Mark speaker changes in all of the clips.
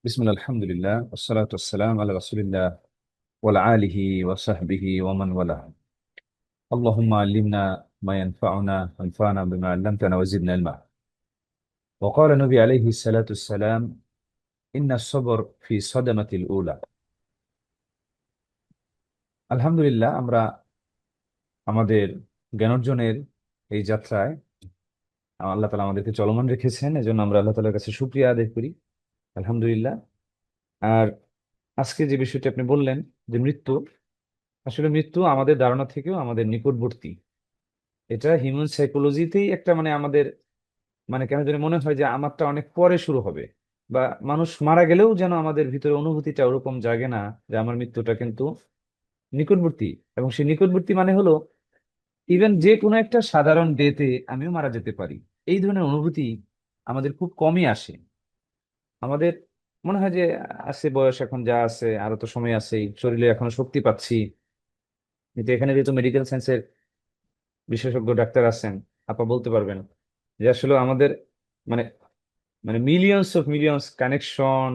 Speaker 1: বিসমিল্লাহ আলহামদুলিল্লাহ ওয়াসসালাতু ওয়াসসালাম আলা রাসূলিল্লাহ ওয়া আলিহি ওয়া সাহবিহি ওয়া মান ওয়ালা। আল্লাহুম্মা আল্লিমনা মা ইয়ানফাউনা ওয়ানফা'না বিমা 'আল্লামতানা ওয়া জিদনা ইলমা। ওয়া ক্বালা নবী আলাইহিস সালাতু ওয়াসসালাম ইন্নাস সাবর ফি সাদামাতিল উলা। আলহামদুলিল্লাহ, আমরা আমাদের জ্ঞানার্জনের এই যাত্রায় আল্লাহ তাআলা আমাদেরকে চলমান রেখেছেন, এজন্য আমরা আল্লাহ তাআলার কাছে শুকরিয়া আদায় করি। আলহামদুলিল্লাহ। আর আজকে যে বিষয়টি আপনি বললেন, যে মৃত্যু, আসলে মৃত্যু আমাদের ধারণা থেকেও আমাদের নিকটবর্তী। এটা হিউম্যান সাইকোলজিতেই একটা আমাদের কেন জানি মনে হয় যে আমারটা অনেক পরে শুরু হবে, বা মানুষ মারা গেলেও যেন আমাদের ভিতরে অনুভূতিটা ওরকম জাগে না যে আমার মৃত্যুটা কিন্তু নিকটবর্তী। এবং সেই নিকটবর্তী মানে হলো ইভেন যে কোনো একটা সাধারণ ডেতে আমিও মারা যেতে পারি। এই ধরনের অনুভূতি আমাদের খুব কমই আসে। আমাদের মনে হয় যে আছে বয়স, এখন যা আছে আরো তো সময় আছে, শরীরে এখনো শক্তি পাচ্ছি। কিন্তু এখানে যেহেতু মেডিকেল সায়েন্সের বিশেষজ্ঞ ডাক্তার আছেন, আপা বলতে পারবেন যে আসলে আমাদের মানে মানে মিলিয়নস কানেকশন,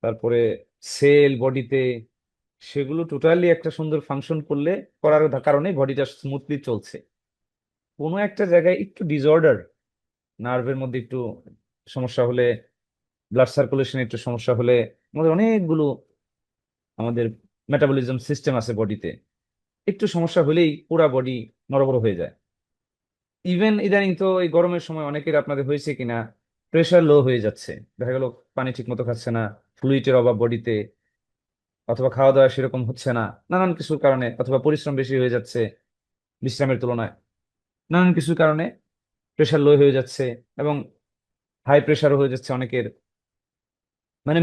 Speaker 1: তারপরে সেল বডিতে, সেগুলো টোটালি একটা সুন্দর ফাংশন করার কারণে বডিটা স্মুথলি চলছে। কোনো একটা জায়গায় একটু ডিসঅর্ডার, নার্ভের মধ্যে একটু সমস্যা হলে, ব্লাড সার্কুলেশনে একটু সমস্যা হলে, আমাদের অনেকগুলো আমাদের মেটাবলিজম সিস্টেম আছে বডিতে, একটু সমস্যা হলেই পুরা বডি নড়বড় হয়ে যায়। ইভেন ইদানিং তো এই গরমের সময় অনেকের, আপনাদের হয়েছে কিনা, প্রেশার লো হয়ে যাচ্ছে। দেখা গেল পানি ঠিক মতো খাচ্ছে না, ফ্লুইডের অভাব বডিতে, অথবা খাওয়া দাওয়া সেরকম হচ্ছে না, নানান কিছুর কারণে, অথবা পরিশ্রম বেশি হয়ে যাচ্ছে বিশ্রামের তুলনায়, নানান কিছুর কারণে প্রেশার লো হয়ে যাচ্ছে, এবং হাই প্রেশারও হয়ে যাচ্ছে অনেকের।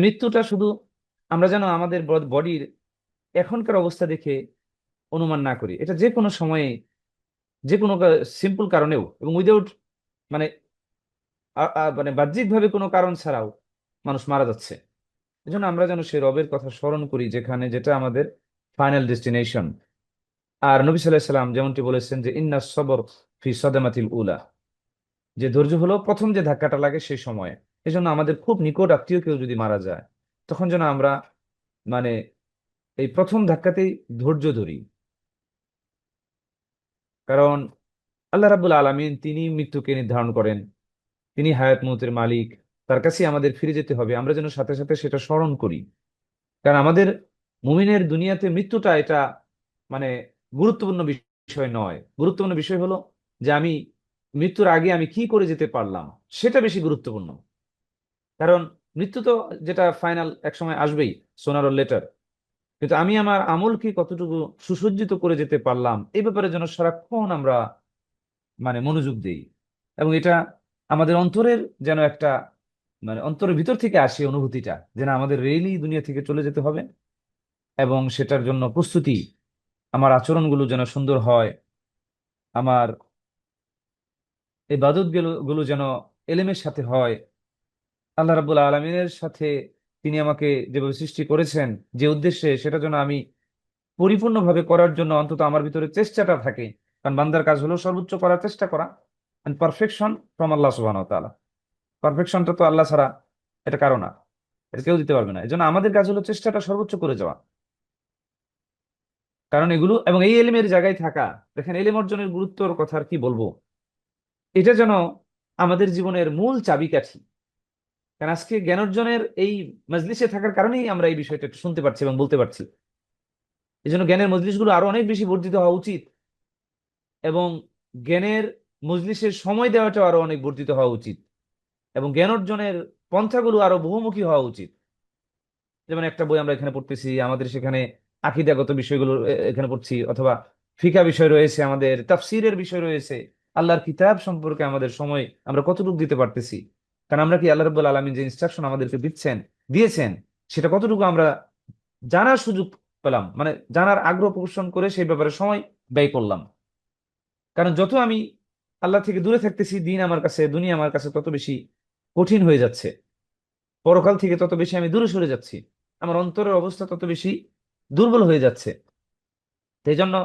Speaker 1: মৃত্যুটা শুধু আমরা যেন আমাদের বডির এখনকার অবস্থা দেখে অনুমান না করি, এটা যে কোনো সময়ে, যে কোনো সিম্পল কারণেও, এবং উইদাউট মানে বাহ্যিকভাবে কোনো কারণ ছাড়াও মানুষ মারা যাচ্ছে। এজন্য আমরা যেন সেই রবের কথা স্মরণ করি, যেখানে যেটা আমাদের ফাইনাল ডেস্টিনেশন। আর নবী সাল্লাল্লাহু আলাইহি সাল্লাম যেমনটি বলেছেন যে ইন্না সবর ফি সাদামাতিল উলা, যে ধৈর্য হলো প্রথম যে ধাক্কাটা লাগে সেই সময়ে। এজন্য আমাদের খুব নিকট আত্মীয় কেউ যদি মারা যায়, তখন যেন আমরা মানে এই প্রথম ধাক্কাতেই ধৈর্য ধরি। কারণ আল্লাহ রাব্বুল আলামিন তিনি মৃত্যুকে নির্ধারণ করেন, তিনি হায়াত মউতের মালিক, তার কাছে আমাদের ফিরে যেতে হবে। আমরা যেন সাথে সাথে সেটা স্মরণ করি। কারণ আমাদের মুমিনের দুনিয়াতে মৃত্যুটা এটা মানে গুরুত্বপূর্ণ বিষয় নয়। গুরুত্বপূর্ণ বিষয় হলো যে আমি মৃত্যুর আগে আমি কি করে যেতে পারলাম, সেটা বেশি গুরুত্বপূর্ণ। কারণ মৃত্যু তো যেটা ফাইনাল এক সময় আসবেই, সোনার লেটার। কিন্তু আমি আমার আমল কি কতটুকু সুসজ্জিত করে যেতে পারলাম, এই ব্যাপারে যেন সারাক্ষণ আমরা মনোযোগ দেই। এবং এটা আমাদের অন্তরের যেন একটা অন্তরের ভিতর থেকে আসে অনুভূতিটা, যে না, আমাদের রিয়েলি দুনিয়া থেকে চলে যেতে হবে। এবং সেটার জন্য প্রস্তুতি, আমার আচরণগুলো যেন সুন্দর হয়, আমার ইবাদত গুলো যেন এলেমের সাথে হয়, আল্লাহ রাব্বুল আলমিনের সাথে তিনি আমাকে যেভাবে সৃষ্টি করেছেন, যে উদ্দেশ্যে, সেটা যেন আমি পরিপূর্ণভাবে করার জন্য অন্তত আমার ভিতরে চেষ্টাটা থাকে। কারণ বান্দার কাজ হলো সর্বোচ্চ করার চেষ্টা করা। পারফেকশন ফ্রম আল্লাহ সুবহানাহু ওয়া তাআলা। পারফেকশনটা তো আল্লাহ ছাড়া এটা কারো না, এটা কেউ দিতে পারবে না। এই জন্য আমাদের কাজ হলো চেষ্টাটা সর্বোচ্চ করে যাওয়া। কারণ এগুলো, এবং এই এলিমের জায়গায় থাকা, দেখেন এলিম অর্জনের গুরুত্বর কথা আর কি বলবো। এটা যেন আমাদের জীবনের মূল চাবিকাঠি। কারণ আজকে জ্ঞান অর্জনের এই মজলিসে থাকার কারণেই আমরা এই বিষয়টা একটু শুনতে পারছি এবং বলতে পারছি। এই জন্য জ্ঞানের মজলিসগুলো আরো অনেক বেশি বর্ধিত হওয়া উচিত, এবং জ্ঞানের মজলিসের সময় দেওয়াটাও আরো অনেক বর্ধিত হওয়া উচিত, এবং জ্ঞান অর্জনের পন্থাগুলো আরো বহুমুখী হওয়া উচিত। যেমন একটা বই আমরা এখানে পড়তেছি, আমাদের সেখানে আকীদাগত বিষয়গুলো এখানে পড়ছি, অথবা ফিকা বিষয় রয়েছে, আমাদের তাফসীরের বিষয় রয়েছে, আল্লাহর কিতাব সম্পর্কে আমাদের সময় আমরা কতটুকু দিতে পারতেছি। কারণ আমরা কি আল্লাহ রাব্বুল আলামিন যে ইনস্ট্রাকশন আমাদেরকে দিয়েছেন, সেটা কতটুকু আমরা জানার সুযোগ পেলাম, জানার আগ্রহ পোষণ করে সেই ব্যাপারে সময় ব্যয় করলাম। কারণ যত আমি আল্লাহ থেকে দূরে থাকতেছি, দুনিয়া আমার কাছে তত বেশি কঠিন হয়ে যাচ্ছে। পরকাল থেকে তত বেশি আমি দূরে সরে যাচ্ছি, আমার অন্তরের অবস্থা তত বেশি দুর্বল হয়ে যাচ্ছে। তো এই জন্য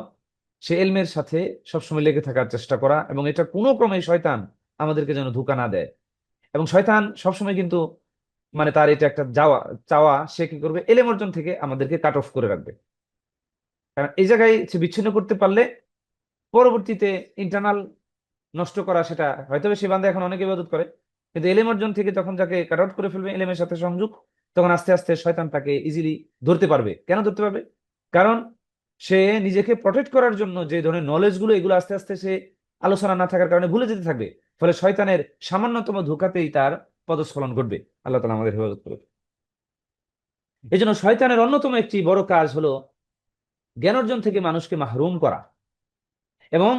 Speaker 1: সে এলমের সাথে সবসময় লেগে থাকার চেষ্টা করা, এবং এটা কোনো ক্রমে শয়তান আমাদেরকে যেন ধোঁকা না দেয়। এবং শয়তান সবসময় কিন্তু মানে তার এটা একটা চাওয়া, সে কি করবে, এলেম অর্জন থেকে আমাদেরকে কাট অফ করে রাখবে। কারণ এই জায়গায় সে বিচ্ছিন্ন করতে পারলে পরবর্তীতে ইন্টারনাল নষ্ট করা, সেটা হয়তো সে বান্দা এখন অনেক ইবাদত করে, কিন্তু এলেম অর্জন থেকে যখন যাকে কাট আউট করে ফেলবে এলেমের সাথে সংযোগ, তখন আস্তে আস্তে শয়তান তাকে ইজিলি ধরতে পারবে। কেন ধরতে পারবে? কারণ সে নিজেকে প্রটেক্ট করার জন্য যে ধরনের নলেজ গুলো, এগুলো আস্তে আস্তে সে আলোচনা না থাকার কারণে ভুলে যেতে থাকবে। ফলে শয়তানের সামান্যতম ধোঁকাতেই তার পদস্খলন ঘটবে। আল্লাহ তাআলা আমাদের হেফাজত করবে। এই জন্য শয়তানের অন্যতম একটি বড় কাজ হলো জ্ঞান অর্জন থেকে মানুষকে মাহরুম করা, এবং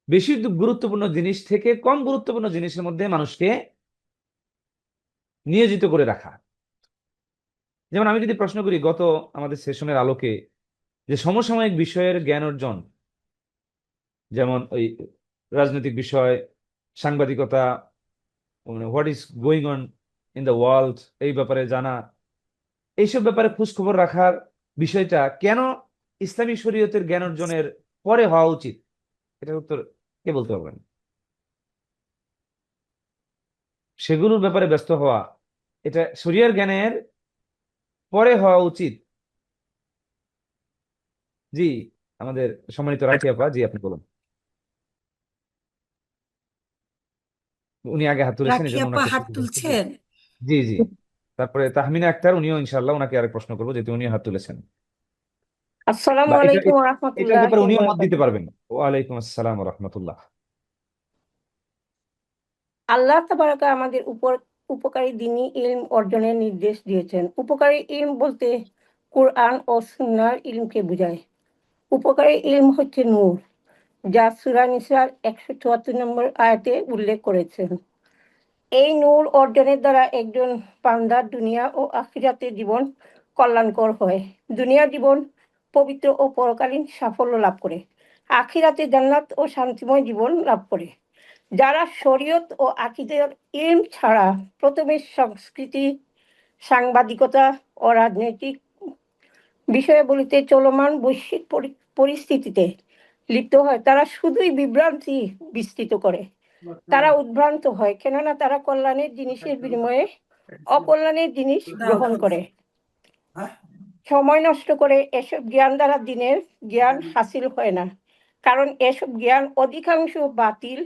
Speaker 1: বেশি গুরুত্বপূর্ণ জিনিস থেকে কম গুরুত্বপূর্ণ জিনিসের মধ্যে মানুষকে নিয়োজিত করে রাখা। যেমন আমি যদি প্রশ্ন করি গত আমাদের সেশনের আলোকে, যে সমসাময়িক বিষয়ের জ্ঞান অর্জন, যেমন ওই রাজনৈতিক বিষয়, সাংবাদিকতা, what is going on in the world, এই ব্যাপারে জানা, এইসব ব্যাপারে খোঁজ খবর রাখার বিষয়টা কেন ইসলামী শরীয়তের জ্ঞান অর্জনের পরে হওয়া উচিত? এটার উত্তর কে বলতে পারবেন? সেগুলোর ব্যাপারে ব্যস্ত হওয়া এটা শরিয়ার জ্ঞানের পরে হওয়া উচিত। জি, আমাদের সম্মানিত রাখি আপা, জি আপনি বলুন। উনি আগে হাত তুলেছেন, এই
Speaker 2: রাখি
Speaker 1: জন্য
Speaker 2: আপা
Speaker 1: ওনাকে
Speaker 2: হাত
Speaker 1: সুযোগ দিচ্ছি। জি
Speaker 2: তুলছেন।
Speaker 1: জি জি। তারপরে তাহমিনা আক্তার, উনিও ইনশাল্লাহ, ওনাকে আরেক প্রশ্ন করবো যেহেতু উনিও হাত তুলেছেন,
Speaker 2: আসসালামু
Speaker 1: বা
Speaker 2: আলাইকুম
Speaker 1: এটার ব্যাপারে
Speaker 2: রহমতুল্লাহি
Speaker 1: উনিও মত দিতে
Speaker 2: বারাকাতুহু।
Speaker 1: পারবেন। ওয়ালাইকুম আসসালাম রহমতুল্লাহ।
Speaker 2: আল্লাহ তাবারাকা আমাদের উপর উপকারী দ্বীনি ইলম অর্জনের নির্দেশ দিয়েছেন। উপকারী ইলম বলতে কুরআন ও সুন্নাহর ইলমকে বোঝায়। উপকারী ইলম হচ্ছে নূর, যা সূরা নিসার 174 নম্বর আয়াতে উল্লেখ করেছেন। এই নূর অর্জনের দ্বারা একজন বান্দার দুনিয়া ও আখিরাতের জীবন কল্যাণকর হয়। দুনিয়ার জীবন পবিত্র ও পরকালীন সাফল্য লাভ করে, আখিরাতে জান্নাত ও শান্তিময় জীবন লাভ করে। যারা শরীয়ত ও আকীদার ইলম ছাড়া প্রথমে সংস্কৃতি, সাংবাদিকতা ও রাজনৈতিক বিষয়াবলিতে চলমান বৈশ্বিক পরিস্থিতিতে লিপ্ত হয়, তারা শুধুই বিভ্রান্তি বিস্তৃত করে। তারা উদ্ভ্রান্ত হয়, কেননা তারা কল্যাণের জিনিসের বিনিময়ে অকল্যাণের জিনিস গ্রহণ করে, সময় নষ্ট করে। এসব জ্ঞান দ্বারা দিনের জ্ঞান হাসিল হয় না, কারণ এসব জ্ঞান অধিকাংশ বাতিল,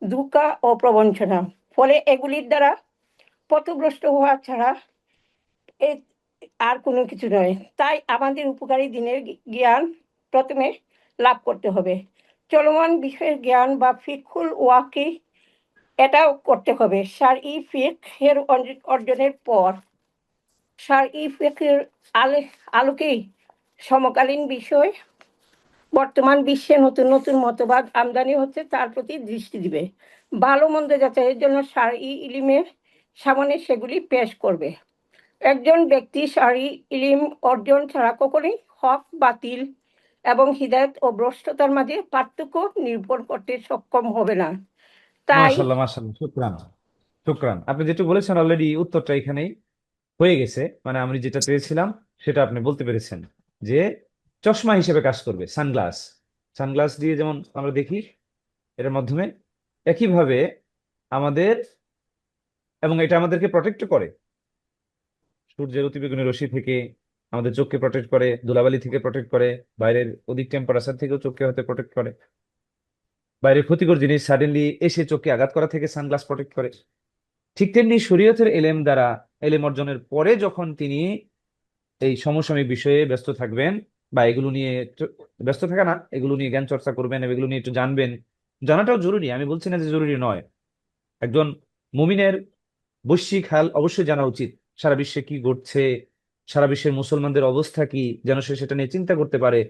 Speaker 2: ধোঁকা ও প্রবঞ্চনা। ফলে এগুলির দ্বারা পথভ্রষ্ট হওয়া ছাড়া এ আর কোনো কিছু নয়। তাই আমাদের উপকারী দিনের জ্ঞান প্রথমে লাভ করতে হবে। চলমান বিষয়ের জ্ঞান বা ফিকহুল ওয়াকি, এটাও করতে হবে। শারঈ ফিকহের অর্জনের পর শারঈ ফিকহের আলোকেই সমকালীন বিষয়, বর্তমান বিশ্বে নতুন নতুন মতবাদ আমদানি হচ্ছে, তার প্রতি দৃষ্টি দিবে। ভালো মন্দ যাচাইয়ের জন্য শারঈ ইলমের সামনে সেগুলি পেশ করবে। একজন ব্যক্তি শারঈ ইলম অর্জন ছাড়া কখনোই হক বাতিল এবং হিদায়াত ও ভ্রষ্টতার মাঝে পার্থক্য নির্ভর করতে সক্ষম হবে না। তাই
Speaker 1: মাশাল্লাহ মাশাল্লাহ, শুকরান শুকরান। আপনি যেটা বলেছেন অলরেডি উত্তরটা এখানেই হয়ে গেছে। মানে আমি যেটা চেয়েছিলাম সেটা আপনি বলতে পেরেছেন, যে চশমা হিসেবে কাজ করবে সানগ্লাস। সানগ্লাস দিয়ে যেমন আমরা দেখি, এর মাধ্যমে একইভাবে আমাদের, এবং এটা আমাদেরকে প্রটেক্ট করে সূর্যের অতিবেগুনি রশ্মি থেকে, আমাদের চোখকে প্রটেক্ট করে, ধুলাবালি থেকে প্রটেক্ট করে, বাইরের অধিক টেম্পারেচার থেকেও চোখকে হয়তো প্রটেক্ট করে, বাইরের ক্ষতিকর জিনিস সাডেনলি এসে চোখকে আঘাত করা থেকে সানগ্লাস প্রটেক্ট করে। ঠিক তেমনি শরীয়তের এলেম দ্বারা, এলেম অর্জনের পরে যখন তিনি এই সমসাময়িক বিষয়ে ব্যস্ত থাকবেন, বা এগুলো নিয়ে ব্যস্ত থাকা না, এগুলো নিয়ে জ্ঞান চর্চা করবেন, এগুলো নিয়ে একটু জানবেন, জানাটাও জরুরি, আমি বলছি না যে জরুরি নয়। একজন মুমিনের বৈশ্বিক হাল অবশ্যই জানা উচিত। সারা বিশ্বে কি ঘটছে, সারা বিশ্বের মুসলমানদের অবস্থা কি, যেন সে সেটা নিয়ে চিন্তা করতে পারে।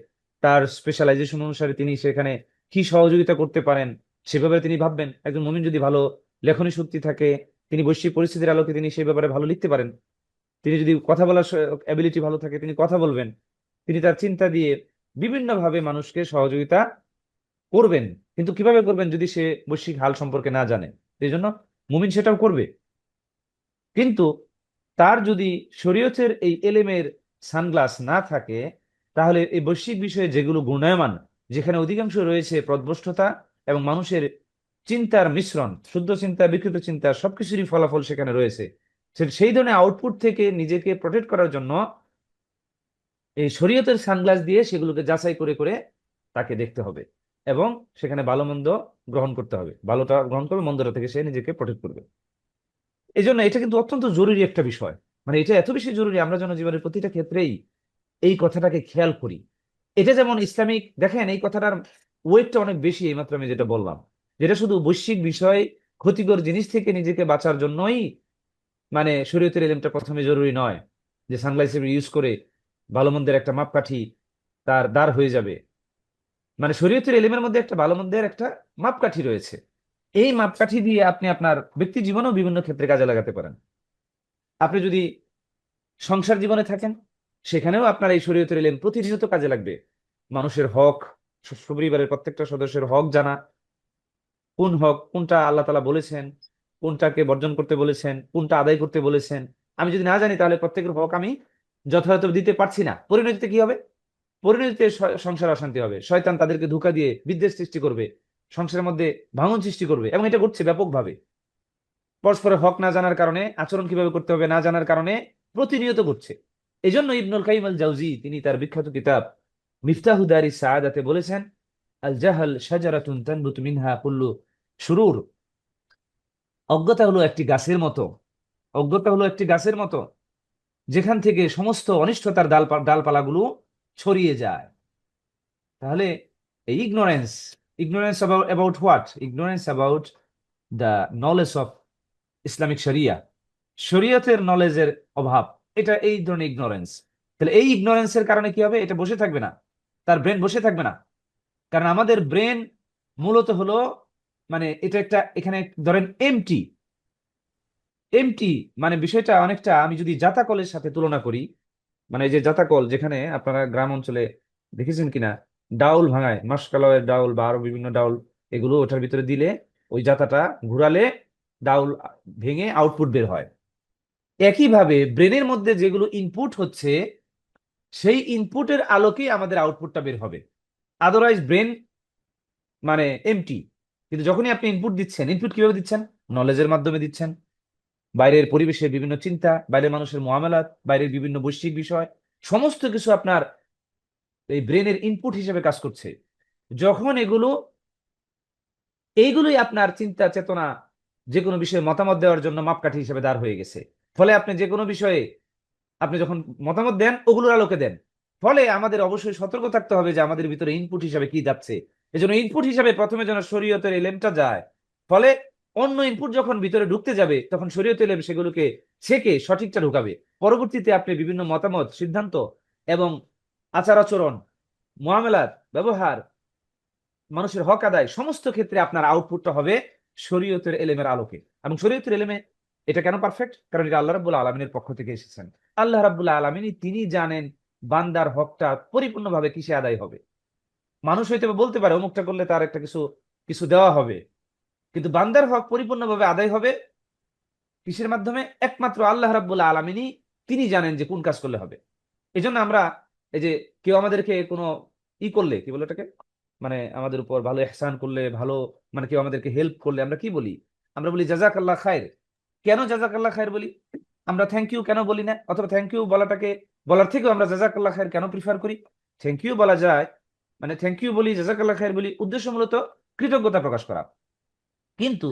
Speaker 1: তার স্পেশালাইজেশন অনুসারে তিনি সেখানে কি সহযোগিতা করতে পারেন, সেভাবে তিনি ভাববেন। একজন মুমিন যদি ভালো লেখনী শক্তি থাকে, তিনি বৈশ্বিক পরিস্থিতির আলোকে তিনি সেই ব্যাপারে ভালো লিখতে পারেন। তিনি যদি কথা বলার অ্যাবিলিটি ভালো থাকে, তিনি কথা বলবেন। তিনি তার চিন্তা দিয়ে বিভিন্নভাবে মানুষকে সহযোগিতা করবেন। কিন্তু কিভাবে করবেন যদি সে বৈশ্বিক হাল সম্পর্কে না জানে? এই জন্য মুমিন সেটাও করবে, কিন্তু তার যদি শরীয়তের এই এলেমের সানগ্লাস না থাকে, তাহলে এই বৈশ্বিক বিষয়ে যেগুলো গুণায়মান, যেখানে অধিকাংশ রয়েছে পথভ্রষ্টতা এবং মানুষের চিন্তার মিশ্রণ, শুদ্ধ চিন্তা বিকৃত চিন্তা, সবকিছুরই ফলাফল সেখানে রয়েছে, সেই ধরনের আউটপুট থেকে নিজেকে প্রোটেক্ট করার জন্য এই শরীয়তের সানগ্লাস দিয়ে সেগুলোকে যাচাই করে করে তাকে দেখতে হবে, এবং সেখানে ভালো মন্দ গ্রহণ করতে হবে, ভালোটা গ্রহণ করবে, মন্দটা থেকে সে নিজেকে প্রোটেক্ট করবে। এই জন্য এটা কিন্তু অত্যন্ত জরুরি একটা বিষয়, মানে এটা এত বেশি জরুরি আমরা যেন জীবনের প্রতিটা ক্ষেত্রেই এই কথাটাকে খেয়াল করি। এটা যেমন ইসলামিক, দেখেন এই কথাটার ওয়েটটা অনেক বেশি, এইমাত্র আমি যেটা বললাম, যেটা শুধু বৈশ্বিক বিষয়, ক্ষতিকর জিনিস থেকে নিজেকে বাঁচার জন্যই মানে শরীয়তের এলেমটা প্রথমে জরুরি নয়, যে সানগ্লাস ইউজ করে ভালো মন্দের একটা মাপকাঠি তার দাঁড় হয়ে যাবে। মানে শরীয়তের এলেমের মধ্যে একটা ভালো মন্দের একটা মাপকাঠি রয়েছে, এই মাপকাঠি দিয়ে আপনি আপনার ব্যক্তি জীবনেও বিভিন্ন ক্ষেত্রে কাজে লাগাতে পারেন। আপনি যদি সংসার জীবনে থাকেন, সেখানেও আপনার এই শরীয়তের এলেম প্রতিনিয়ত কাজে লাগবে। মানুষের হক, পরিবারের প্রত্যেকটা সদস্যের হক জানা, কোন হক কোনটা আল্লাহ তাআলা বলেছেন, কোনটাকে বর্জন করতে বলেছেন, কোনটা আদায় করতে বলেছেন, আমি যদি না জানি তাহলে প্রত্যেকের হক আমি যথাযথ দিতে পারছি না। পরিণতিতে কি হবে? পরিণতিতে সংসার অশান্তি হবে, শয়তান তাদেরকে ধোঁকা দিয়ে বিদ্বেষ সৃষ্টি করবে, সংসারের মধ্যে ভাঙন সৃষ্টি করবে, এবং এটা ঘটছে ব্যাপকভাবে। পরস্পরের হক না জানার কারণে, আচরণ কিভাবে করতে হবে না জানার কারণে প্রতিনিয়ত ঘটছে। এই জন্য ইবনুল কাইয়িম আল জাওজি তিনি তার বিখ্যাত কিতাব মিফতাহু দারিস সাআদাতে বলেছেন, আল জাহাল শাজারাতুন তানবুতু মিনহা কুল্লু শুরুর। অজ্ঞতা হলো একটি গাছের মতো, অজ্ঞতা হলো একটি গাছের মতো, যেখান থেকে সমস্ত অনিষ্টতার ডালপালাগুলো ছড়িয়ে যায়। তাহলে এই ignorance, ignorance about what? Ignorance about the knowledge of Islamic শরিয়া, শরীয়তের নলেজের অভাব, এটা এই ধরনের ইগনোরেন্স। তাহলে এই ইগনোরেন্সের কারণে কি হবে? এটা বসে থাকবে না, তার ব্রেন বসে থাকবে না। কারণ আমাদের ব্রেন মূলত হলো, মানে এটা একটা, এখানে ধরেন এমটি, এমটি মানে বিষয়টা অনেকটা আমি যদি জাতাকলের সাথে তুলনা করি, মানে এই যে জাতাকল, যেখানে আপনারা গ্রাম অঞ্চলে দেখেছেন কিনা, ডাউল ভাঙায়, মাসকলাইয়ের ডাউল বা আরো বিভিন্ন ডাউল, এগুলো ওটার ভিতরে দিলে ওই জাতাটা ঘুরালে ডাউল ভেঙে আউটপুট বের হয়। একইভাবে ব্রেনের মধ্যে যেগুলো ইনপুট হচ্ছে, সেই ইনপুটের আলোকেই আমাদের আউটপুটটা বের হবে। আদারওয়াইজ ব্রেন মানে এমটি। কিন্তু যখনই আপনি ইনপুট দিচ্ছেন, ইনপুট কিভাবে দিচ্ছেন? নলেজের মাধ্যমে দিচ্ছেন, বাইরের পরিবেশের বিভিন্ন চিন্তা, বাইরের মানুষের মুআমালাত, বাইরের বিভিন্ন বৈশ্বিক বিষয়, সমস্ত কিছু আপনার এই ব্রেনের ইনপুট হিসেবে কাজ করছে। যখন এইগুলোই আপনার চিন্তা চেতনা, যে কোনো বিষয়ে মতামত দেওয়ার জন্য মাপকাঠি হিসেবে দাঁড় হয়ে গেছে, ফলে আপনি যে কোনো বিষয়ে আপনি যখন মতামত দেন ওগুলোর আলোকে দেন। ফলে আমাদের অবশ্যই সতর্ক থাকতে হবে যে আমাদের ভিতরে ইনপুট হিসাবে কি যাচ্ছে। এজন্য ইনপুট হিসাবে প্রথমে যেন শরীয়তের এলেমটা যায়। ফলে অন্য ইনপুট যখন ভিতরে ঢুকতে যাবে, তখন শরীয়ত এলেম সেগুলোকে ছেকে সঠিকটা ঢুকাবে। পরবর্তীতে আপনি বিভিন্ন মতামত, সিদ্ধান্ত এবং আচার আচরণ, মুআমালাত, ব্যবহার, মানুষের হক আদায়, সমস্ত ক্ষেত্রে আপনার আউটপুটটা হবে শরীয়তের এলেমের আলোকে। এবং শরীয়তের এলেমে এটা কেন পারফেক্ট? কারণ এটা আল্লাহ রাব্বুল আলামিনের পক্ষ থেকে এসেছেন। আল্লাহ রাব্বুল আলামিনই তিনি জানেন বান্দার হকটা পরিপূর্ণভাবে কিসে আদায় হবে। মানুষ হয়তো বা বলতে পারে অমুকটা করলে তার একটা কিছু কিছু দেওয়া হবে, কিন্তু বান্দার হক পরিপূর্ণভাবে আদায় হবে কিসের মাধ্যমে? একমাত্র আল্লাহ রাব্বুল আলামিনই তিনি জানেন যে কোন কাজ করলে হবে। এই জন্য আমরা, এই যে কেউ আমাদেরকে কোনো করলে, কি বলে ওটাকে, মানে আমাদের উপর ভালো ইহসান করলে, ভালো, মানে কেউ আমাদেরকে হেল্প করলে আমরা কি বলি? আমরা বলি জাযাকাল্লাহ খায়ের। কেন জাযাকাল্লাহ খায়ের বলি? আমরা থ্যাংক ইউ কেন বলি না? অথবা থ্যাংক ইউ বলাটাকে, বলার থেকেও আমরা জাযাকাল্লাহ খায়ের কেন প্রিফার করি? থ্যাংক ইউ বলা যায়, মানে থ্যাংক ইউ বলি, জাযাকাল্লাহ খায়ের বলি, উদ্দেশ্য মূলত কৃতজ্ঞতা প্রকাশ করা। কিন্তু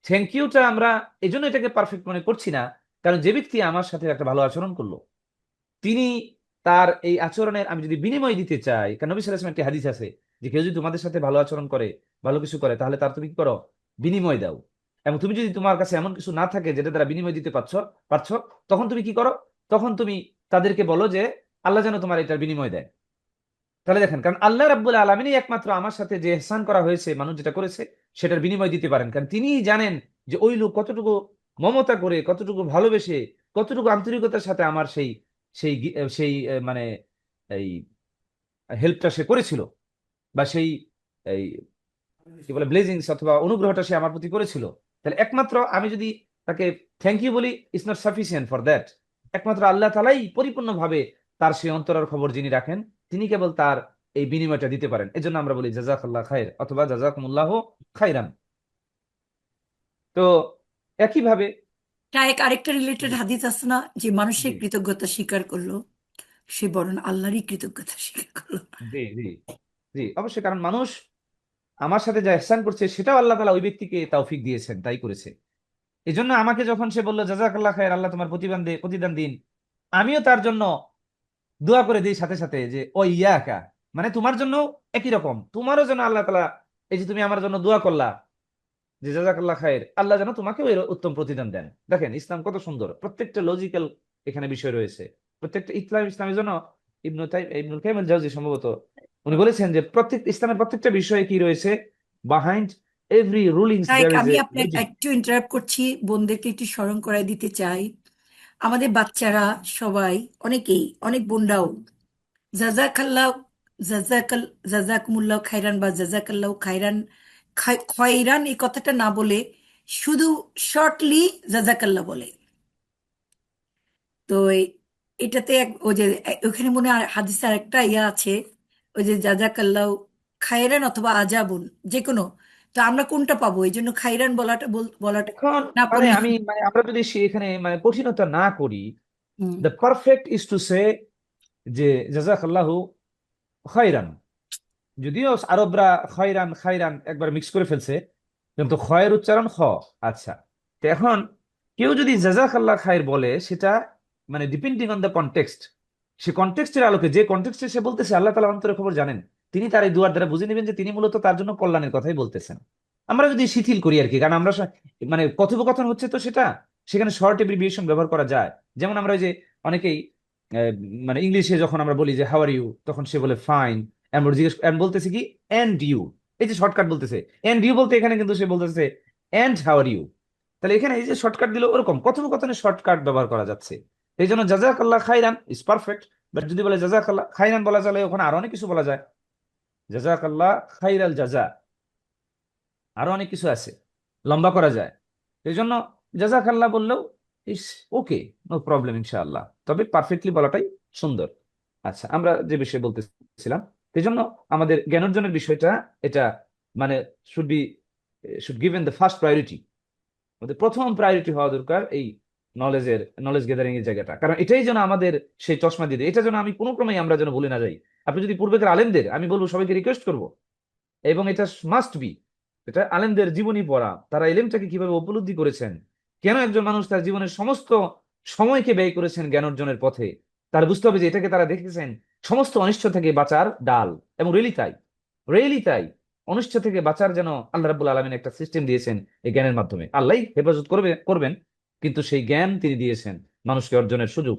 Speaker 1: থ্যাংক ইউটা আমরা এই জন্য এটাকে পারফেক্ট মনে করছি না, কারণ যে ব্যক্তি আমার সাথে একটা ভালো আচরণ করলো, তিনি তার এই আচরণের আমি যদি বিনিময় দিতে চাই, কারণ নবী সাল্লাল্লাহু আলাইহি ওয়াসাল্লাম একটি হাদিস আছে যে কেউ যদি তোমাদের সাথে ভালো আচরণ করে, ভালো কিছু করে, তাহলে তার তুমি কি করো? বিনিময় দাও। এবং তুমি যদি তোমার কাছে এমন কিছু না থাকে যেটা দ্বারা বিনিময় দিতে পারছো, তখন তুমি কি করো? তখন তুমি তাদেরকে বলো যে আল্লাহ যেন তোমার এটার বিনিময় দেয়। তাহলে দেখেন, কারণ আল্লাহ রাব্বুল আলামিনই একমাত্র আমার সাথে যে ইহসান করা হয়েছে, মানুষ যেটা করেছে সেটার বিনিময় দিতে পারেন, কারণ তিনিই জানেন যে ওই লোক কতটুকু মমতা করে, কতটুকু ভালোবেসে, কতটুকু আন্তরিকতার সাথে আমার সেই সেই সেই মানে এই হেল্পটা সে করেছিল, বা সেই এই কি বলে ব্লেজিংস অথবা অনুগ্রহটা সে আমার প্রতি করেছিল। তাহলে একমাত্র আমি যদি তাকে থ্যাংক ইউ বলি, it's not sufficient for that. একমাত্র আল্লাহ তালাই পরিপূর্ণভাবে তার সেই অন্তরের খবর যিনি রাখেন, তিনি কেবল তার এই বিনিময়টা দিতে পারেন। এজন্য আমরা বলি জাযাকাল্লাহ খায়ের অথবা জাযাকুমুল্লাহু খাইরান। তো একইভাবে
Speaker 3: শায়েক আরেকটা রিলেটেড
Speaker 1: জি
Speaker 3: হাদিস আছে না, যে মানুষের
Speaker 1: জি
Speaker 3: কৃতজ্ঞতা স্বীকার করলো সে বরং আল্লাহরই কৃতজ্ঞতা স্বীকার করলো।
Speaker 1: জি জি জি, অবশ্যই, কারণ মানুষ আমার সাথে যা ইহসান করছে সেটাও আল্লাহ তাআলা ওই ব্যক্তিকে তৌফিক দিয়েছেন, তাই করেছে। এই জন্য আমাকে যখন সে বললো জাযাকাল্লাহ খায়ের, আল্লাহ তোমার প্রতিদান দিন, আমিও তার জন্য দোয়া করে দিই সাথে সাথে যে ও ইয়াকা, মানে তোমার জন্য একই রকম, তোমারও যেন আল্লাহ তাআলা, এই যে তুমি আমার জন্য দোয়া করলা যে জাযাকাল্লাহ খায়ের, আল্লাহ যেন তোমাকেও এর উত্তম প্রতিদান দেন। দেখেন ইসলাম কত সুন্দর, প্রত্যেকটা লজিক্যাল এখানে বিষয় রয়েছে। প্রত্যেকটা ইসলামের জন্য ইবনুল কাইয়িম আল জাওজি সম্ভবত উনি বলেছেন যে ইসলামের প্রত্যেকটা বিষয়ে কি রয়েছে, বিহাইন্ড এভরি রুলিংস
Speaker 3: শায়েক,
Speaker 1: দেয়ার ইজ
Speaker 3: আমি
Speaker 1: এ
Speaker 3: আপনাকে
Speaker 1: লজিক।
Speaker 3: একটু ইন্টারাপ্ট করছি, বোনদেরকে একটু স্মরণ করাই দিতে চাই। আমাদের বাচ্চারা সবাই, অনেকেই, অনেক বোনরাও জাজাকাল্লাহ, জাজাকাল জাজাকুমুল্লাহ খাইরান বা জাজাকাল্লাহ খাইরান, খয়রান এই কথাটা না বলে শুধু শর্টলি জাজাকাল্লাহ বলে। তো এটাতে ওই যে ওখানে মনে হয় হাদিসে আরেকটা ইয়া আছে, ওই যে জাজাকাল্লাহ খায়রান অথবা আজাবুন, যে কোনো। তো আমরা কোনটা পাবো? এই জন্য খাইরান বলাটা
Speaker 1: এখন
Speaker 3: না
Speaker 1: মানে
Speaker 3: পড়লে।
Speaker 1: আমরা যদি এখানে মানে কঠিনতা না করি,
Speaker 3: হুম।
Speaker 1: The perfect is to say যে জাযাকাল্লাহু খাইরান। যদিও আরবরা খয়রান খাইরান একবার মিক্স করে ফেলছে, কিন্তু খয়ের উচ্চারণ খ। আচ্ছা, তো এখন কেউ যদি জাযাকাল্লাহ খায়ের বলে, সেটা মানে ডিপেন্ডিং অন দ্য কনটেক্সট, সে কনটেক্সটের আলোকে, যে কনটেক্সটে সে বলতেছে, আল্লাহ তাআলা অন্তরের খবর জানেন, তিনি তার এই দুয়ার দ্বারা বুঝে নেবেন যে তিনি মূলত তার জন্য কল্যাণের কথাই বলতেছেন। আমরা যদি শিথিল করি আর কি, কারণ আমরা মানে কথোপকথন হচ্ছে তো সেটা, সেখানে শর্ট এব্রিভিয়েশন ব্যবহার করা যায়। যেমন আমরা ওই যে অনেকেই আহ, মানে ইংলিশে যখন আমরা বলি যে হাউ আর ইউ, তখন সে বলে ফাইন, আমরা জিজ্ঞেস বলতেছি কি এন্ড ইউ, এই যে শর্টকাট বলতেছে এন্ড ইউ বলতে, এখানে কিন্তু সে বলতেছে এন্ড হাউ আর ইউ। তাহলে এখানে এই যে শর্টকাট দিল, ওরকম কথোপকথনে শর্টকাট ব্যবহার করা যাচ্ছে। এই জন্য জাযাকাল্লাহ খাইরান ইজ পারফেক্ট। বাট যদি বলে জাযাকাল্লাহ খাইরান বলা চলে, ওখানে আরো অনেক কিছু বলা যায়, জাযাকাল্লাহ খাইরাল জাযা, আরো অনেক কিছু আছে, লম্বা করা যায়। এই জন্য জাযাকাল্লাহ বললেও ইস ওকে, নো প্রবলেম ইনশাআল্লাহ, তবে পারফেক্টলি বলাটাই সুন্দর। আচ্ছা, আমরা যে বিষয়ে বলতেছিলাম, এই জন্য আমাদের জ্ঞান অর্জনের বিষয়টা, এটা মানে should be should given the first priority. আমাদের প্রথম প্রায়োরিটি হওয়া দরকার এই নলেজ গ্যাদারিং এর জায়গাটা, কারণ এটাই যেন আমাদের সেই চশমা দিয়ে দেয়। এটা যেন আমি কোনো ক্রমেই আমরা যেন ভুলে না যাই। আপনি যদি পূর্বেকার আলেমদের, আমি বলবো সবাইকে রিকোয়েস্ট করব, এবং এটা মাস্ট বি, এটা আলেমদের জীবনী পড়া, তারা এলেমটাকে কিভাবে উপলব্ধি করেছেন, কেন একজন মানুষ তার জীবনের সমস্ত সময়কে ব্যয় করেছেন জ্ঞান অর্জনের পথে। তার বুঝতে হবে যে এটাকে তারা দেখেছেন সমস্ত অনিষ্ট থেকে বাঁচার ডাল। এবং রিয়েলি তাই, অনিষ্ট থেকে বাঁচার যেন আল্লাহ রাব্বুল আলামিন একটা সিস্টেম দিয়েছেন এই জ্ঞানের মাধ্যমে। আল্লাহ হেফাজত করবেন, কিন্তু সেই জ্ঞান তিনি দিয়েছেন মানুষকে অর্জনের সুযোগ।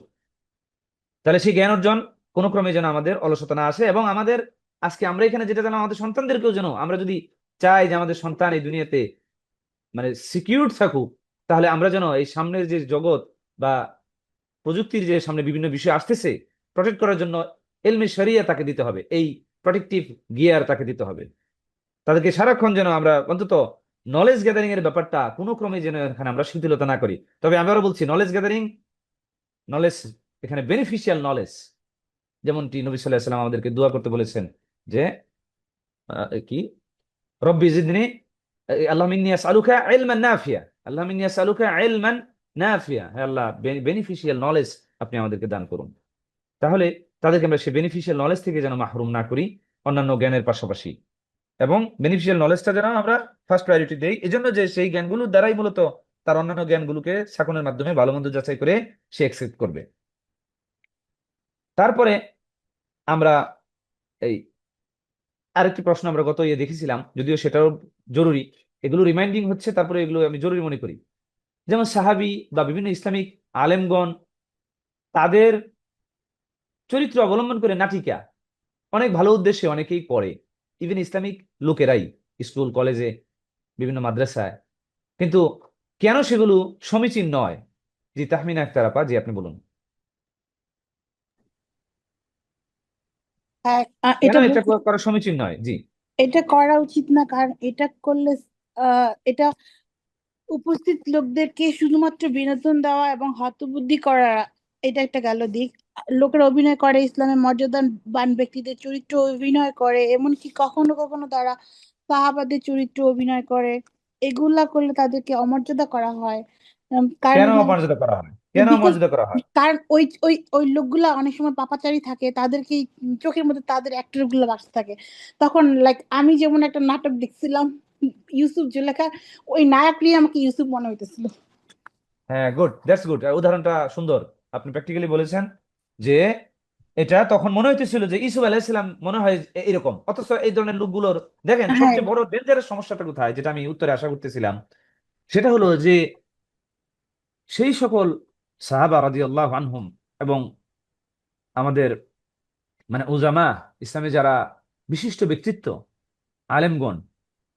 Speaker 1: তাহলে সেই জ্ঞান অর্জন কোনো ক্রমে যেন আমাদের অলসতা না আসে, এবং আমাদের আজকে আমরা এখানে যেটা যেন আমাদের সন্তানদেরকেও যেন, আমরা যদি চাই যে আমাদের সন্তান এই দুনিয়াতে মানে সিকিউর থাকুক, তাহলে আমরা যেন এই সামনের যে জগৎ বা প্রযুক্তির যে সামনে বিভিন্ন বিষয় আসতেছে, প্রটেক্ট করার জন্য এলমে শরিয়া তাকে দিতে হবে, এই প্রোটেক্টিভ গিয়ার তাকে দিতে হবে। তাদেরকে সারাক্ষণ যেন আমরা অন্তত নলেজ গ্যাদারিং এর ব্যাপারটা কোনো ক্রমে যেন এখানে আমরা শিথিলতা না করি। তবে আমি আবারও বলছি, নলেজ এখানে বেনিফিশিয়াল নলেজ, যেমনটি নবী সাল্লাল্লাহু আলাইহি সাল্লাম আমাদেরকে দোয়া করতে বলেছেন যে কি রব্বি জিদনি, আল্লাহ মিন্নি আসআলুকা ইলমান নাফিয়া, আল্লাহ মিন্নি আসআলুকা ইলমান নাফিয়া, হে আল্লাহ বেনিফিশিয়াল নলেজ আপনি আমাদেরকে দান করুন। তাহলে তাদেরকে আমরা সেই বেনিফিশিয়াল নলেজ থেকে যেন মাহরুম না করি অন্যান্য জ্ঞানের পাশাপাশি, এবং বেনিফিশিয়াল নলেজটা যেন আমরা ফার্স্ট প্রায়োরিটি দেই। এই জন্য যে সেই জ্ঞানগুলোর দ্বারাই মূলত তার অন্যান্য জ্ঞানগুলোকে শাকনের মাধ্যমে ভালো মন্দ যাচাই করে সে একসেপ্ট করবে। তারপরে আমরা এই আরেকটি প্রশ্ন আমরা গত দেখেছিলাম, যদিও সেটাও জরুরি, এগুলো রিমাইন্ডিং হচ্ছে, তারপরে এগুলো আমি জরুরি মনে করি। যেমন সাহাবী বা বিভিন্ন ইসলামিক আলেমগণ, তাদের চরিত্র অবলম্বন করে নাটিকা অনেক ভালো উদ্দেশ্যে অনেকেই করে, ইভেন ইসলামিক লোকেরাই, স্কুল কলেজে বিভিন্ন মাদ্রাসায়। কিন্তু কেন সেগুলো সমীচীন নয়? জি তাহমিনা আক্তার আপা, জি আপনি বলুন,
Speaker 4: হ্যাঁ,
Speaker 1: কেন
Speaker 4: এটা
Speaker 1: এটা
Speaker 4: বলতে,
Speaker 1: করা সমীচীন নয়? জি
Speaker 4: এটা করা উচিত না, কারণ এটা করলে এটা উপস্থিত লোকদেরকে শুধুমাত্র বিনোদন দেওয়া এবং হতবুদ্ধি করা, এটা একটা গেল দিক। লোকেরা অভিনয় করে, ইসলামের মর্যাদাবান ব্যক্তিদের চরিত্র অভিনয় করে, এমনকি কখনো কখনো তারা সাহাবাদের চরিত্র অভিনয় করে। এগুলা করলে তাদেরকে অমর্যাদা করা হয়। কারণ
Speaker 1: কেন অমর্যাদা করা হয়? কেন
Speaker 4: বিকজ
Speaker 1: অমর্যাদা করা হয়?
Speaker 4: কারণ ওই ওই ওই লোকগুলা অনেক সময় পাপাচারী থাকে, তাদেরকে চোখের মধ্যে তাদের অ্যাক্টর গুলো বাসতে থাকে। তখন লাইক আমি যেমন একটা নাটক দেখছিলাম, ইউসুফ জুলেখা, ওই নায়কই আমাকে ইউসুফ মনে হইতেছিল।
Speaker 1: হ্যাঁ, গুড, দ্যাটস গুড, উদাহরণটা সুন্দর। আপনি প্র্যাকটিক্যালি বলেছেন যে এটা তখন মনে হইতেছিল যে ইসুফ আলাইহিসসালাম মনে হয় এরকম, অথচ এই ধরনের লোকগুলোর দেখেন
Speaker 4: হ্যাঁ,
Speaker 1: সবচেয়ে বড় ডেঞ্জারাস সমস্যাটা কোথায়, যেটা আমি উত্তরে আশা করতেছিলাম, সেটা হলো যে সেই সকল সাহাবা রাদিয়াল্লাহু আনহুম এবং আমাদের মানে উজামা, ইসলামে যারা বিশিষ্ট ব্যক্তিত্ব, আলেমগণ,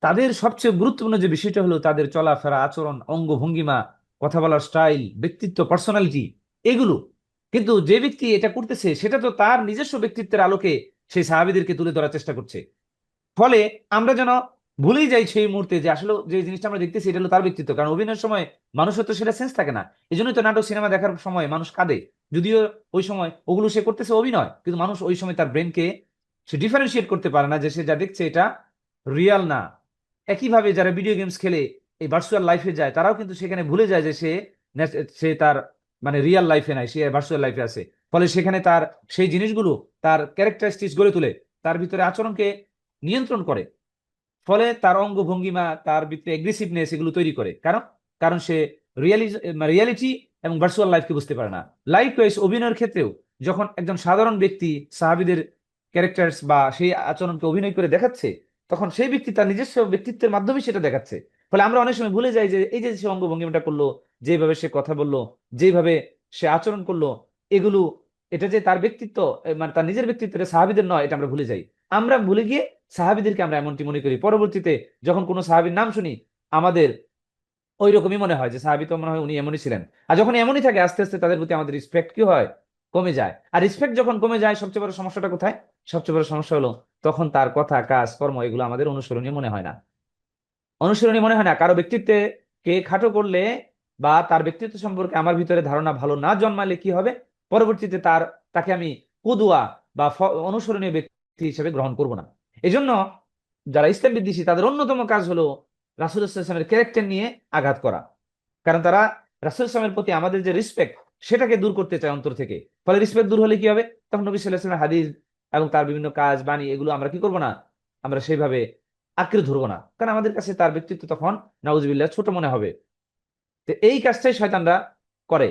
Speaker 1: তাদের সবচেয়ে গুরুত্বপূর্ণ যে বিষয়টা হলো তাদের চলাফেরা, আচরণ, অঙ্গভঙ্গিমা, কথা বলার স্টাইল, ব্যক্তিত্ব, পার্সোনালিটি, এগুলো। কিন্তু যে ব্যক্তি এটা করতেছে সেটা তো তার নিজস্ব ব্যক্তিত্বের আলোকে সেই সাহাবীদেরকে তুলে ধরার চেষ্টা করছে। ফলে আমরা যেন ভুলেই যাই সেই মুহূর্তে যে আসলে যে জিনিসটা আমরা দেখতেছি এটা হলো তার ব্যক্তিত্ব, কারণ অভিনয়ের সময় মানুষের তো সেটা সেন্স থাকে না। এই জন্যই তো নাটক সিনেমা দেখার সময় মানুষ কাঁদে, যদিও ওই সময় ওগুলো সে করতেছে অভিনয়, কিন্তু মানুষ ওই সময় তার ব্রেনকে সে ডিফারেন্সিয়েট করতে পারে না যে সে যা দেখছে এটা রিয়াল না। একইভাবে যারা ভিডিও গেমস খেলে এই ভার্চুয়াল লাইফে যায়, তারাও কিন্তু সেখানে ভুলে যায় যে সে তার মানে রিয়াল লাইফে নাই, সে ভার্চুয়াল লাইফে আছে। ফলে সেখানে তার সেই জিনিসগুলো তার ক্যারেক্টারিস্টিক্স গড়ে তোলে, তার ভিতরে আচরণকে নিয়ন্ত্রণ করে। ফলে তার অঙ্গভঙ্গিমা, তার ভিতরে এগ্রেসিভনেস, এগুলো তৈরি করে। কারণ কারণ সে রিয়ালিটি এবং ভার্চুয়াল লাইফকে বুঝতে পারে না। লাইকওয়াইজ অভিনয়ের ক্ষেত্রেও যখন একজন সাধারণ ব্যক্তি সাহাবীদের ক্যারেক্টার্স বা সেই আচরণকে অভিনয় করে দেখাচ্ছে, তখন সেই ব্যক্তি তার নিজস্ব ব্যক্তিত্বের মাধ্যমে সেটা দেখাচ্ছে। ফলে আমরা অনেক সময় ভুলে যাই যে এই যে সে অঙ্গভঙ্গিমাটা করলো, যেভাবে সে কথা বললো, যেভাবে সে আচরণ করলো, এগুলো এটা যে তার ব্যক্তিত্ব, মানে তার নিজের ব্যক্তিত্ব, এটা সাহাবীদের নয়, এটা আমরা ভুলে যাই। আমরা ভুলে গিয়ে সাহাবীদেরকে আমরা এমনটি মনে করি। পরবর্তীতে যখন কোনো সাহাবীর নাম শুনি, আমাদের ওই রকমই মনে হয় যে সাহাবী তো মনে হয় উনি এমনই ছিলেন। আর যখন এমনই থাকে, আস্তে আস্তে তাদের প্রতি আমাদের রেসপেক্ট কি হয়, কমে যায়। আর রেসপেক্ট যখন কমে যায়, সবচেয়ে বড় সমস্যাটা কোথায়? সবচেয়ে বড় সমস্যা হলো তখন তার কথা, কাজ, কর্ম, এগুলো আমাদের অনুসরণীয় মনে হয় না। অনুসরণীয় মনে হয় না। কারো ব্যক্তিত্বে কে খাটো করলে বা তার ব্যক্তিত্ব সম্পর্কে আমার ভিতরে ধারণা ভালো না জন্মালে কি হবে? পরবর্তীতে তাকে আমি কুদুয়া বা অনুসরণীয় ব্যক্তি হিসেবে গ্রহণ করব না। এজন্য যারা ইসলাম বিদ্বেষী, তাদের অন্যতম কাজ হলো রাসূল সাল্লাল্লাহু আলাইহি ওয়াসাল্লামের ক্যারেক্টার নিয়ে আঘাত করা। কারণ তারা রাসূল সাল্লাল্লাহু প্রতি আমাদের যে রেসপেক্ট, সেটাকে দূর করতে চায় অন্তর থেকে। ফলে রেসপেক্ট দূর হলে কি হবে? তখন নবী সাল্লাল্লাহু আলাইহি ওয়াসাল্লামের হাদিস এবং তার বিভিন্ন কাজ, বাণী, এগুলো আমরা কি করব না, আমরা সেইভাবে আঁকড়ে ধরবো না, কারণ আমাদের কাছে তার ব্যক্তিত্ব তখন নাউজুবিল্লাহ ছোট মনে হবে। তো এই কাজটাই শয়তানরা করে,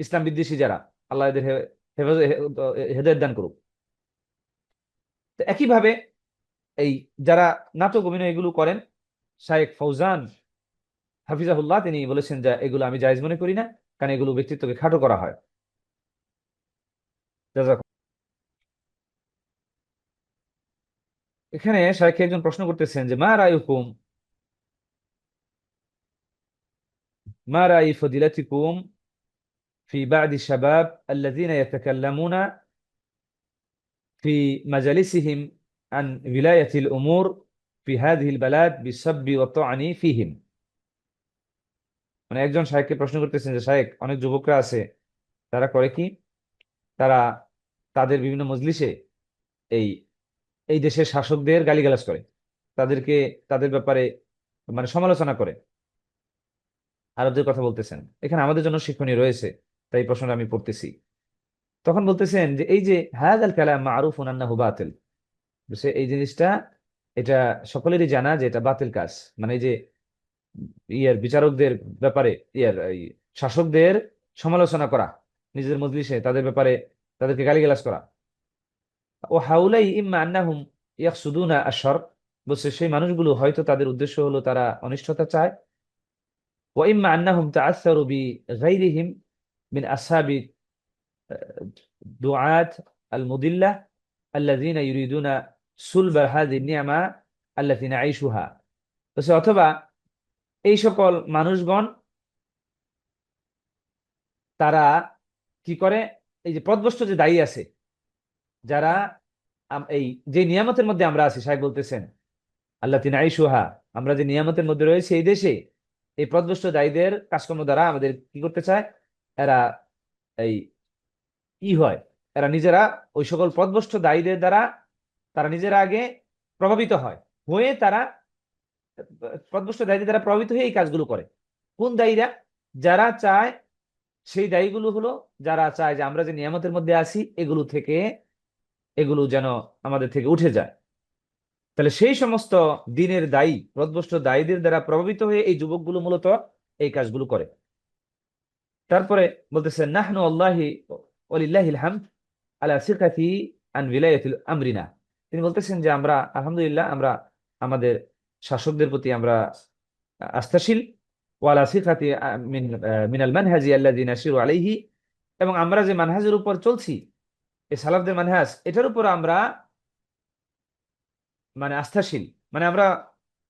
Speaker 1: ইসলাম বিদ্বেষী যারা। আল্লাহ এদের হেদায়েত দান করুক। তো একইভাবে এই যারা নাটক অভিনয় এগুলো করেন, শায়েখ ফৌজান হাফিজাহুল্লাহ তিনি বলেছেন যে এগুলো আমি জায়েজ মনে করি না, কারণ এগুলো ব্যক্তিত্বকে খাটো করা হয়। জাযাক- এখানে শায়েখ একজন প্রশ্ন করতেছেন যে মা রাই ফদিলাতিকুম في بعض الشباب الذين يتكلمون في مجالسهم عن ولاية الأمور في هذه البلاد بالسب والطعن فيهم। মানে একজন শায়েখকে প্রশ্ন করতেছেন যে শায়েখ, অনেক যুবকরা আছে, তারা করে কি, তারা তাদের বিভিন্ন মজলিসে এই এই দেশের শাসকদের গালিগালাজ করে, তাদেরকে তাদের ব্যাপারে মানে সমালোচনা করে, আরবদের কথা বলতেছেন। এখানে আমাদের জন্য শিক্ষণীয় রয়েছে, তাই এই প্রশ্নটা আমি পড়তেছি। তখন বলতেছেন যে এই যে হাযাল কালাম মা'রুফুন আন্নাহু বাতিল, এই জিনিসটা, এটা সকলেরই জানা যে এটা বাতিল কাজ। মানে এই যে বিচারকদের ব্যাপারে, এই শাসকদের সমালোচনা করা, নিজেদের মজলিসে তাদের ব্যাপারে তাদেরকে গালিগালাজ করা। ও হাউলাই ইম্মা আন্নাহুম ইয়াকসুদুনা আশ-শার, বলছে সেই মানুষগুলো হয়তো তাদের উদ্দেশ্য হলো তারা অনিষ্টতা চায়। ওয়া ইম্মা আন্নাহুম তাআসসারু বিগাইরিহিম মিন আসহাবি দুআত আল-মুদিল্লাহ আল্লাযীনা ইউরিদুনা সুলবা হাযিহি নি'মা আল্লাতী নাঈশুহা। বলছে অথবা এই সকল মানুষগণ তারা কি করে, এই যে পথভ্রষ্ট যে দায়ী আছে, যারা এই যে নিয়ামতের মধ্যে আমরা আছি, সাহেব বলতেছেন আল্লাতী নাঈশুহা, আমরা যে নিয়ামতের মধ্যে রয়েছে এই দেশে, এই পথভ্রষ্ট দায়ীদের কাজকর্ম দ্বারা আমাদের কি করতে চায়, এরা এই হয়, এরা নিজেরা ওই সকল পথভ্রষ্ট দায়ীদের দ্বারা তারা নিজেরা আগে প্রভাবিত হয়, হয়ে তারা পথভ্রষ্ট দায়ীদের দ্বারা প্রভাবিত হয়ে এই কাজগুলো করে। কোন দায়ীরা? যারা চায়, সেই দায়ীগুলো হলো যারা চায় যে আমরা যে নিয়ামতের মধ্যে আছি এগুলো থেকে, এগুলো যেন আমাদের থেকে উঠে যায়। তাহলে সেই সমস্ত দিনের দায়ী, পথভ্রষ্ট দায়ীদের দ্বারা প্রভাবিত হয়ে এই যুবকগুলো মূলত এই কাজগুলো করে। তারপরে বলতেছেন নাহনু আল্লাহি ওয়ালিল্লাহিল হামদ আলা সিকাতি আন বিলায়াতিল আমরিনা। তিনি বলতেছেন যে আমরা আলহামদুলিল্লাহ, আমরা আমাদের শাসকদের প্রতি আমরা আস্থাশীল, ওয়ালা সিকাতি মিনাল মানহাজি আল্লাযী নাসিরু আলাইহি, এবং আমরা যে মানহাজের উপর চলছি, এই সালাফদের মানহাজ, এটার উপর আমরা মানে আস্থাশীল, মানে আমরা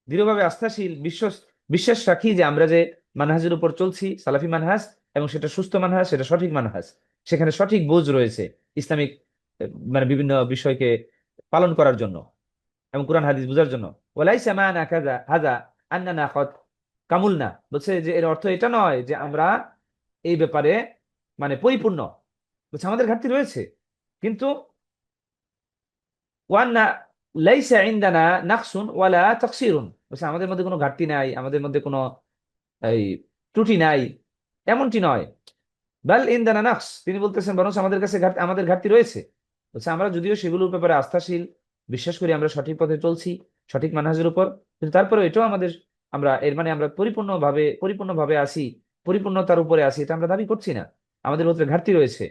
Speaker 1: দৃঢ়ভাবে আস্থাশীল, বিশ্বাস বিশ্বাস রাখি যে আমরা যে মানহাজের উপর চলছি সালাফি মানহাজ, এবং সেটা সুস্থ মানহাজ, সেটা সঠিক মানহাজ, সেখানে সঠিক বোঝ রয়েছে ইসলামিক মানে বিভিন্ন বিষয়কে পালন করার জন্য এবং কোরআন হাদিস বোঝার জন্য। ওয়ালাইসা মা'ানা কাযা হাযা আন্নানা কদ কামুলনা, বলছে যে এর অর্থ এটা নয় যে আমরা এই ব্যাপারে মানে পরিপূর্ণ, বলছে আমাদের ঘাটতি রয়েছে, কিন্তু ওয়ান্না লাইসা ইনদানা নাকসুন ওয়ালা তাকসিরুন, বলছে আমাদের মধ্যে কোনো ঘাটতি নাই, আমাদের মধ্যে কোনো এই ত্রুটি নাই, এমনটি নয়। বাল ইনদানা নাকস, তিনি বলতেছেন বরং আমাদের কাছে আমাদের ঘাটতি রয়েছে। বলছে আমরা যদিও সেগুলোর ব্যাপারে আস্থাশীল, বিশ্বাস করি আমরা সঠিক পথে চলছি, সঠিক মানহাজের উপর, কিন্তু তারপরে এটাও আমাদের, আমরা এর মানে আমরা পরিপূর্ণভাবে আছি, পরিপূর্ণতার উপরে আছি, এটা আমরা দাবি করছি না, আমাদের মধ্যে ঘাটতি রয়েছে।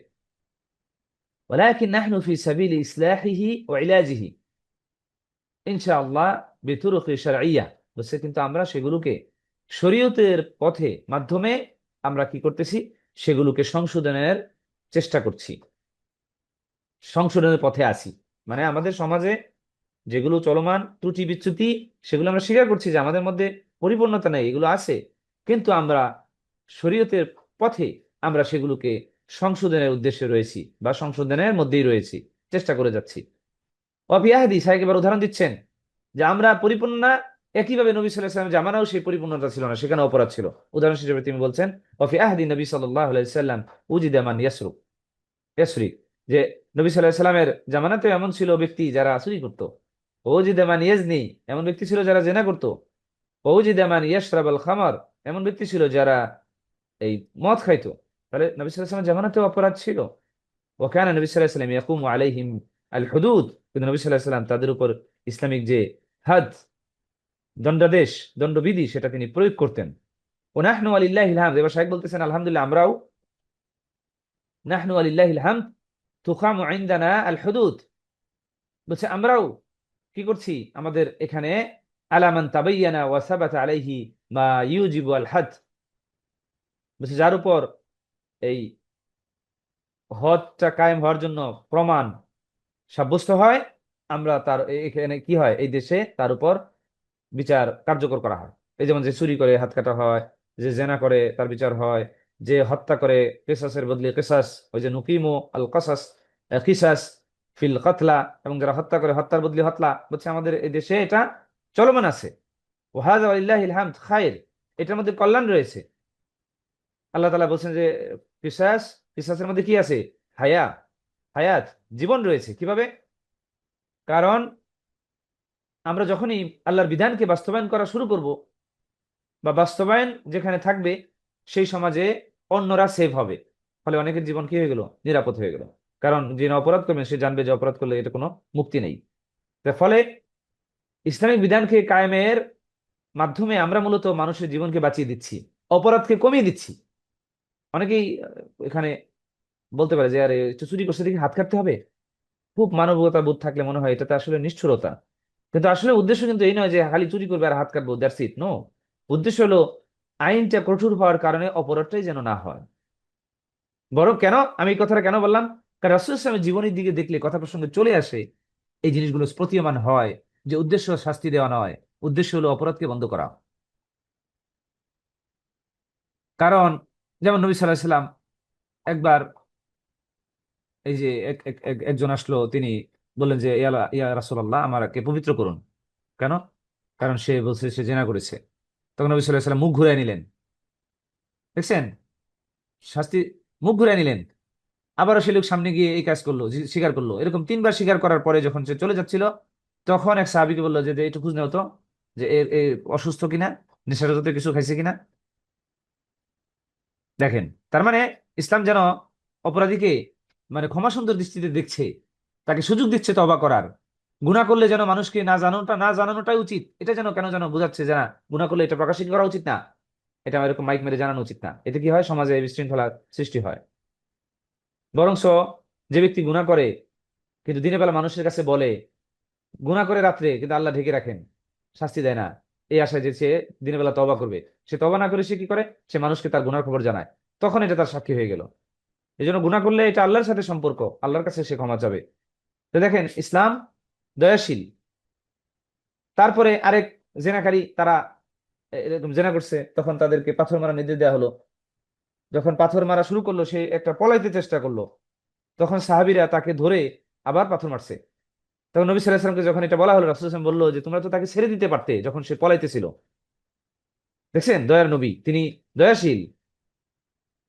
Speaker 1: ওয়ালাকিন নাহনু ফি সাবিলি ইসলাহিহি ওয়া ইলাজিহি ইনশাআল্লাহ বিতুরুকি শারঈয়া, বলছে কিন্তু আমরা সেগুলোকে শরীয়তের পথে মাধ্যমে আমরা কি করতেছি, সেগুলোকে সংশোধনের চেষ্টা করছি, সংশোধনের পথে আছি। মানে আমাদের সমাজে যেগুলো চলমান ত্রুটি বিচ্যুতি, সেগুলো আমরা স্বীকার করছি যে আমাদের মধ্যে পরিপূর্ণতা নেই, এগুলো আছে, কিন্তু আমরা শরীয়তের পথে আমরা সেগুলোকে সংশোধনের উদ্দেশ্যে রয়েছি বা সংশোধনের মধ্যেই রয়েছি, চেষ্টা করে যাচ্ছি। অফিয়াহাদি সাহেব এবার উদাহরণ দিচ্ছেন যে আমরা পরিপূর্ণ না, একইভাবে নবী সাল্লাল্লাহু আলাইহি ওয়াসাল্লাম জামানাও সেই পরিপূর্ণতা ছিল না, সেখানে অপরাধ ছিল। উদাহরণ হিসেবে তিনি বলছেন ওফি আহদি নবী সাল্লাল্লাহু আলাইহি ওয়াসাল্লাম উজিদা মান ইয়াসরি, যে নবী সাল্লাল্লাহু আলাইহি ওয়াসাল্লামের জামানাতে এমন ছিল ব্যক্তি যারা চুরি করত, ওজিদা মান ইয়াজনি, এমন ব্যক্তি ছিল যারা জেনা করত, ওজিদা মান ইয়াশরাবাল খামার, এমন ব্যক্তি ছিল যারা এই মদ খাইতো। তাহলে নবী সাল্লাল্লাহু আলাইহি ওয়াসাল্লামের জামানাতেও অপরাধ ছিল। ওয়াকানা নবী সাল্লাল্লাহু আলাইহি ওয়াসাল্লাম ইয়াকুমু আলাইহিম আল হুদুদ, কিন্তু নবী সাল্লাল্লাহু আলাইহি ওয়াসাল্লাম তাদের উপর ইসলামিক যে হাদ, দণ্ডাদেশ, দণ্ডবিধি, সেটা তিনি প্রয়োগ করতেন। ও নাহনু আলিল্লাহিল হামদ, এবার শাইখ বলতেছেন আলহামদুলিল্লাহ আমরাও, নাহনু আলিল্লাহিল হামদ তুকামু ইনদানা আল হুদুদ, বলছে আমরাও কি করছি, আমাদের এখানে আলামান তাবাইয়ানা ওয়া সাবাতা আলাইহি মা ইউজিবু আল হাদ, বলছে যার উপর এই হদটা কায়েম হওয়ার জন্য প্রমাণ সাব্যস্ত হয়, আমরা তার এখানে কি হয়, এই দেশে তার উপর বিচার কার্যকর করা হয়। এই যেমন যে চুরি করে হাত কাটা হয়, যে জেনা করে তার বিচার হয়, যে হত্যা করে কেসাসের বদলে কেসাস, ওই যে নুকিমু আল কাসাস কিসাস ফিল কাতলা, এবং যারা হত্যা করে হত্যার বদলে হত্যা, বলছে আমাদের এই দেশে এটা চলমান আছে। ওয়াহাযা ওয়ালিল্লাহিল হামদ খায়র, এটার মধ্যে কল্যাণ রয়েছে। আল্লাহ তাআলা বলছেন যে কিসাস, কিসাসের মধ্যে কি আছে, হায়া, হায়াত, জীবন রয়েছে। কিভাবে? কারণ আমরা যখনই আল্লাহর বিধানকে বাস্তবায়ন করা শুরু করব, বা বাস্তবায়ন যেখানে থাকবে, সেই সমাজে অন্যরা সেভ হবে, ফলে অনেকের জীবন কি হয়ে গেল, নিরাপদ হয়ে গেল। কারণ যে অপরাধ করবে সে জানবে যে অপরাধ করলে এটা কোনো মুক্তি নেই। তার ফলে ইসলামিক বিধানকে কায়েমের মাধ্যমে আমরা মূলত মানুষের জীবনকে বাঁচিয়ে দিচ্ছি, অপরাধকে কমিয়ে দিচ্ছি। অনেকেই এখানে বলতে পারে যে আরে একটু চুরি করছে দেখি হাত কাটতে হবে, খুব মানবতা বোধ থাকলে মনে হয় এটাতে আসলে নিষ্ঠুরতা। কিন্তু আসলে উদ্দেশ্য কিন্তু এই নয় যে খালি চুরি করবে আর হাত কাটবো, দ্যাটস ইট, নো। উদ্দেশ্য হলো আইনটা কঠোর হওয়ার কারণে অপরাধটাই যেন না হয়। বরং কেন আমি এই কথাটা কেন বললাম, কারণ রাসূল সাল্লাল্লাহু আলাইহি ওয়াসাল্লামের জীবনী দিকে দেখলে কথা প্রসঙ্গে চলে আসে, এই জিনিসগুলো প্রতীয়মান হয় যে উদ্দেশ্য শাস্তি দেওয়া নয়, উদ্দেশ্য হলো অপরাধকে বন্ধ করা। কারণ যেমন নবী সাল্লাল্লাহু আলাইহি ওয়াসাল্লাম একবার, এই যে একজন আসলো, তিনি বললেন যে ইয়া রাসূলুল্লাহ আমাকে পবিত্র করুন। কেন? কারণ সে বলছে সে জেনা করেছে। তখন নবী সাল্লাল্লাহু আলাইহি ওয়াসাল্লাম মুখ ঘুরাই নিলেন, দেখছেন শাস্তি, মুখ ঘুরাই নিলেন। আবারও সে লোক সামনে গিয়ে এই কাজ করলো, স্বীকার করলো, এরকম তিনবার স্বীকার করার পরে যখন সে চলে যাচ্ছিল, তখন এক সাহাবীকে বললো যে একটু খোঁজ নেও তো, যে এ অসুস্থ কিনা, নেশাজাত কিছু খাইছে কিনা। দেখেন, তার মানে ইসলাম যেন অপরাধীকে মানে ক্ষমা সুন্দর দৃষ্টিতে দেখছে, তাকে সুযোগ দিচ্ছে তওবা করার। গুনাহ করলে যেন মানুষকে না জানানোটাই উচিত, এটা যেন কেন যেন বোঝাচ্ছে যে না, গুনাহ করলে এটা প্রকাশিত করা উচিত না, এটা এরকম মাইক মেরে জানানো উচিত না। এতে কি হয়, সমাজে বিশৃঙ্খলার সৃষ্টি হয়। বরংস যে ব্যক্তি গুনাহ করে কিন্তু দিনের বেলা মানুষের কাছে বলে, গুনাহ করে রাত্রে কিন্তু আল্লাহ ঢেকে রাখেন, শাস্তি দেয় না, এই আশায় যে সে দিনের বেলা তওবা করবে, সে তওবা না করে সে কি করে, সে মানুষকে তার গুনার খবর জানায়, তখন এটা তার সাক্ষী হয়ে গেল। এই জন্য গুনাহ করলে এটা আল্লাহর সাথে সম্পর্ক, আল্লাহর কাছে সে ক্ষমা চাবে। তো দেখেন, ইসলাম দয়াশীল। তারপরে আরেক জেনাকারী, তারা এরকম জেনা করছে, তখন তাদেরকে পাথর মারা নির্দেশ দেওয়া হলো। যখন পাথর মারা শুরু করলো, সে একটা পলাইতে চেষ্টা করলো, তখন সাহাবীরা তাকে ধরে আবার পাথর মারছে। তখন নবী সাল্লাল্লাহু আলাইহি ওয়াসাল্লামকে যখন এটা বলা হলো, রাসূল সাল্লাল্লাহু আলাইহি ওয়াসাল্লাম বললো যে তোমরা তো তাকে ছেড়ে দিতে পারতে যখন সে পলাইতেছিল। দেখছেন, দয়ার নবী, তিনি দয়াশীল।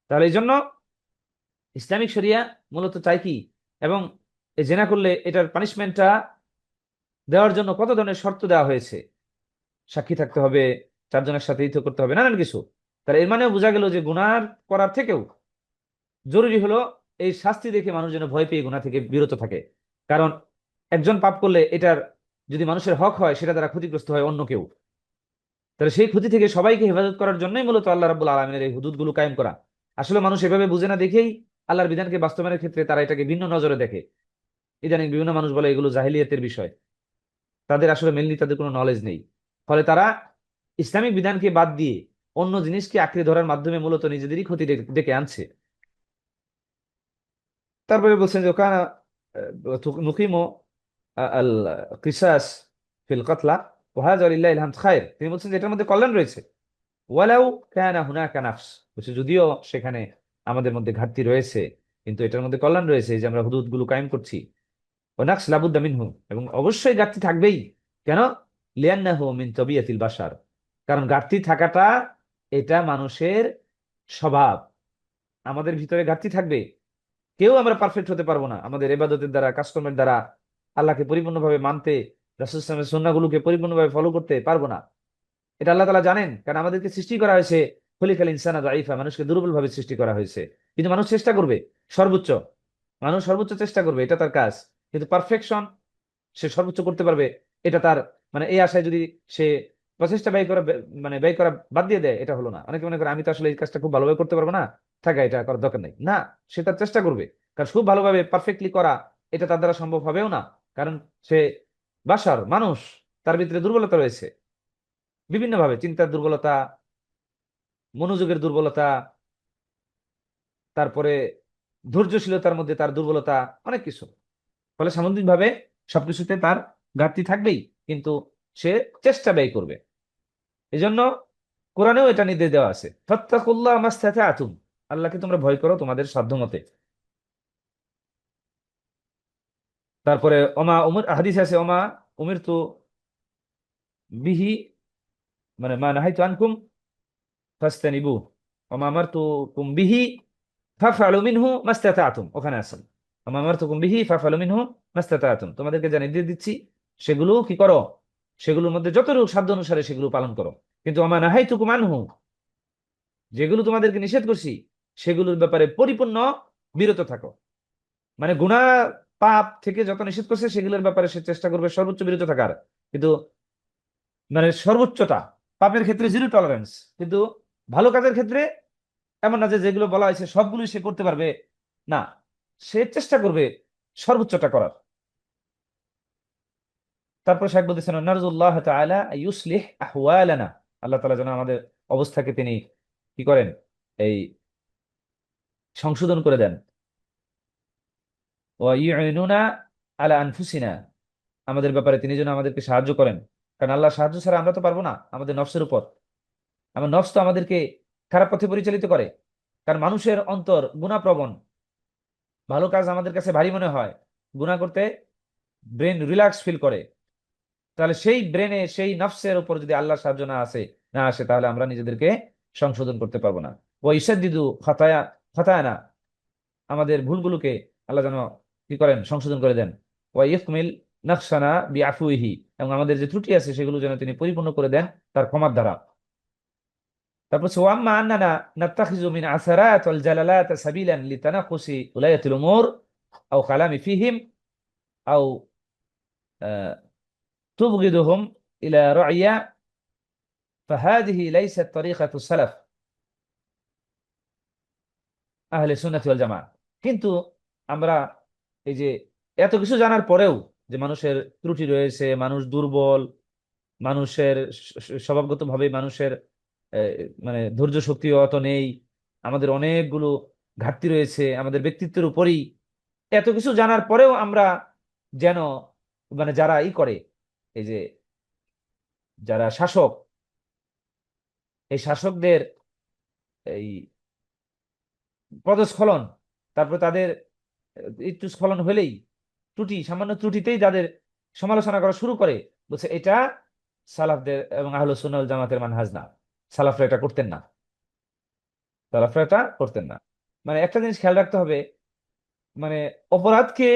Speaker 1: তাহলে এই জন্য ইসলামিক শরিয়া মূলত চাই কি, এবং এই জেনা করলে এটার পানিশমেন্টটা দেওয়ার জন্য কত ধরনের শর্ত দেওয়া হয়েছে, সাক্ষী থাকতে হবে, চারজনের সাথে ইথ করতে হবে, নানান কিছু। তাহলে এর মানেও বোঝা গেল যে গুনার করার থেকেও জরুরি হলো এই শাস্তি দেখে মানুষ যেন ভয় পেয়ে গুনাহ থেকে বিরত থাকে। কারণ একজন পাপ করলে এটার যদি মানুষের হক হয়, সেটা দ্বারা ক্ষতিগ্রস্ত হয় অন্য কেউ। তাহলে সেই ক্ষতি থেকে সবাইকে হেফাজত করার জন্যই মূলত আল্লাহ রাব্বুল আলামিনের এই হুদুদগুলো কায়েম করা। আসলে মানুষ এভাবে বুঝে না দেখেই আল্লাহর বিধানকে বাস্তবায়নের ক্ষেত্রে তারা এটাকে ভিন্ন নজরে দেখে। ইদানিং বিভিন্ন মানুষ বলে এগুলো জাহিলিয়াতের বিষয়, তাদের আসলে মেনলি তাদের কোনো নলেজ নেই। ফলে তারা ইসলামিক বিধানকে বাদ দিয়ে অন্য জিনিসকে আঁকড়ে ধরার মাধ্যমে মূলত নিজেদেরই ক্ষতি ডেকে আনছে। তারপরে বলছেন যে ওখানে নুকিমো আল কিসাস ফিল কাতলা ওয়াহাযা লিল্লাহিল হামদ খায়র, তিনি বলছেন যে এটার মধ্যে কল্যাণ রয়েছে। ওয়ালাউ কানা হুনাকা নাফস, বলছে যদিও সেখানে আমাদের মধ্যে ঘাটতি রয়েছে, কিন্তু এটার মধ্যে কল্যাণ রয়েছে যে আমরা হুদুদ গুলো কায়েম করছি। ও নাকস লাবুদ্দা মিনহু, এবং অবশ্যই ঘাটতি থাকবেই। কেন? লিআন্নাহু মিন তবিয়াতিল বাশার, কারণ ঘাটতি থাকাটা এটা মানুষের স্বভাব। আমাদের ভিতরে ঘাটতি থাকবে, কেউ আমরা পারফেক্ট হতে পারবো না আমাদের ইবাদতের দ্বারা, কাজকর্মের দ্বারা আল্লাহকে পরিপূর্ণভাবে মানতে, রাসূল সাল্লাল্লাহু আলাইহি ওয়াসাল্লামের সুন্নাহগুলোকে পরিপূর্ণভাবে ফলো করতে পারবো না। এটা আল্লাহ তাআলা জানেন, কারণ আমাদেরকে সৃষ্টি করা হয়েছে খলিকাল ইনসানা যায়িফা, মানুষকে দুর্বল ভাবে সৃষ্টি করা হয়েছে। কিন্তু মানুষ চেষ্টা করবে সর্বোচ্চ, মানুষ সর্বোচ্চ চেষ্টা করবে, এটা তার কাজ। কিন্তু পারফেকশন সে সর্বোচ্চ করতে পারবে, এটা তার মানে এই আশায় যদি সে প্রচেষ্টা ব্যয় করা বাদ দিয়ে দেয়, এটা হলো না। অনেকে মনে করে আমি তো আসলে এই কাজটা খুব ভালোভাবে করতে পারবো না, থাকা এটা করার দরকার নেই। না, সে তার চেষ্টা করবে, কারণ খুব ভালোভাবে পারফেক্টলি করা এটা তার দ্বারা সম্ভব হবেও না। কারণ সে বাশার, মানুষ, তার ভিতরে দুর্বলতা রয়েছে বিভিন্নভাবে, চিন্তার দুর্বলতা, মনোযোগের দুর্বলতা, তারপরে ধৈর্যশীলতার মধ্যে তার দুর্বলতা, অনেক কিছু। ফলে সামগ্রিকভাবে সবকিছুতে তার ঘাটতি থাকবেই, কিন্তু সে চেষ্টা ব্যয় করবে। এই জন্য কোরআনেও এটা নির্দেশ দেওয়া আছে, ফাত্তাকুল্লাহ মাসতাতাতুম, আল্লাহকে তোমরা ভয় করো তোমাদের সাধ্যমতে। তারপরে ওমা উমর হাদিস আছে, ওমা উমিরতু বিহি, মানে মা নাহাইতু আনকুম ফাস্তানিবু, ওমা আমারতুকুম বিহি ফাফআলু মিনহু মাসতাতাতুম, ওখানে আছেন ওমা আমারতুকুম বিহি ফাফআলু মিনহু মাসতাতাতুম, তোমাদেরকে যা নির্দেশ দিচ্ছি সেগুলো কি করো, সেগুলোর মধ্যে যতটুকু সাধ্য অনুসারে সেগুলো পালন করো। কিন্তু ওমা নাহাইতুকুম আনহু, যেগুলো তোমাদেরকে নিষেধ করছি সেগুলোর ব্যাপারে পরিপূর্ণ বিরত থাকো। মানে গুনাহ পাপ থেকে যত নিষেধ করছে সেগুলোর ব্যাপারে সে চেষ্টা করবে সর্বোচ্চ বিরত থাকার। কিন্তু মানে সর্বোচ্চটা, পাপের ক্ষেত্রে জিরো টলারেন্স, কিন্তু ভালো কাজের ক্ষেত্রে এমন না যে যেগুলো বলা হয়েছে সবগুলোই সে করতে পারবে, না, সে চেষ্টা করবে সর্বোচ্চটা করার। তারপর শেখ বলতেছেন নারজুল্লাহ তাআলা ইউসলিহ আহওয়ালানা, আল্লাহ তাআলা যেন আমাদের অবস্থাকে তিনি কি করেন, এই সংশোধন করে দেন। ওয়া ইউইনুনা আলা আনফুসিনা, আমাদের ব্যাপারে তিনি যেন আমাদেরকে সাহায্য করেন। কারণ আল্লাহ সাহায্য ছাড়া আমরা তো পারবো না আমাদের নফসের উপর। আমার নফস তো আমাদেরকে খারাপ পথে পরিচালিত করে, কারণ মানুষের অন্তর গুণাপ্রবণ। ভালো কাজ আমাদের কাছে ভারী মনে হয়, গুনাহ করতে ব্রেন রিল্যাক্স ফিল করে। তাহলে সেই ব্রেনে, সেই নফসের উপর যদি আল্লাহর সাহায্য না আসে, তাহলে আমরা নিজেদেরকে সংশোধন করতে পারবো না। ও ইসাদ্দিদু খাতায়ানা, আমাদের ভুলগুলোকে আল্লাহ যেন কি করেন, সংশোধন করে দেন। ওয়া ইকমিল নাকসানা বিআফুইহি, এবং আমাদের যে ত্রুটি আছে সেগুলো যেন তিনি পরিপূর্ণ করে দেন তার ক্ষমার দ্বারা। তারপর ওয়াম্মা আন্নানা নাত্তাখিযু মিন আসারাত ওয়াল জালালাত সাবিলান লিতানাকুসি উলায়াতিল উমুর আও কালামি ফিহিম আও তুবগিদুহুম ইলা রা'ইয়া ফাহাদিহি লাইসাত তরিকাতুস সালাফ আহলে সুন্নাতি ওয়াল জামাআহ। কিন্তু আমরা এই যে এত কিছু জানার পরেও যে মানুষের ত্রুটি রয়েছে, মানুষ দুর্বল, মানুষের স্বভাবগতভাবে মানুষের আহ, মানে ধৈর্য শক্তি অত নেই, আমাদের অনেকগুলো ঘাটতি রয়েছে আমাদের ব্যক্তিত্বের উপরেই, এত কিছু জানার পরেও আমরা যেন মানে যারা করে এই যে যারা শাসক, এই শাসকদের এই পদস্খলন, তারপর তাদের একটু স্খলন হলেই, সামান্য ত্রুটিতেই যাদের সমালোচনা করা শুরু করে, বলছে এটা সালাফদের এবং আহলুস সুন্নাহ ওয়াল জামাতের মানহাজ না, সালাফরা এটা করতেন না, সালাফরা এটা করতেন না। মানে একটা জিনিস খেয়াল রাখতে হবে, মানে অপরাধকে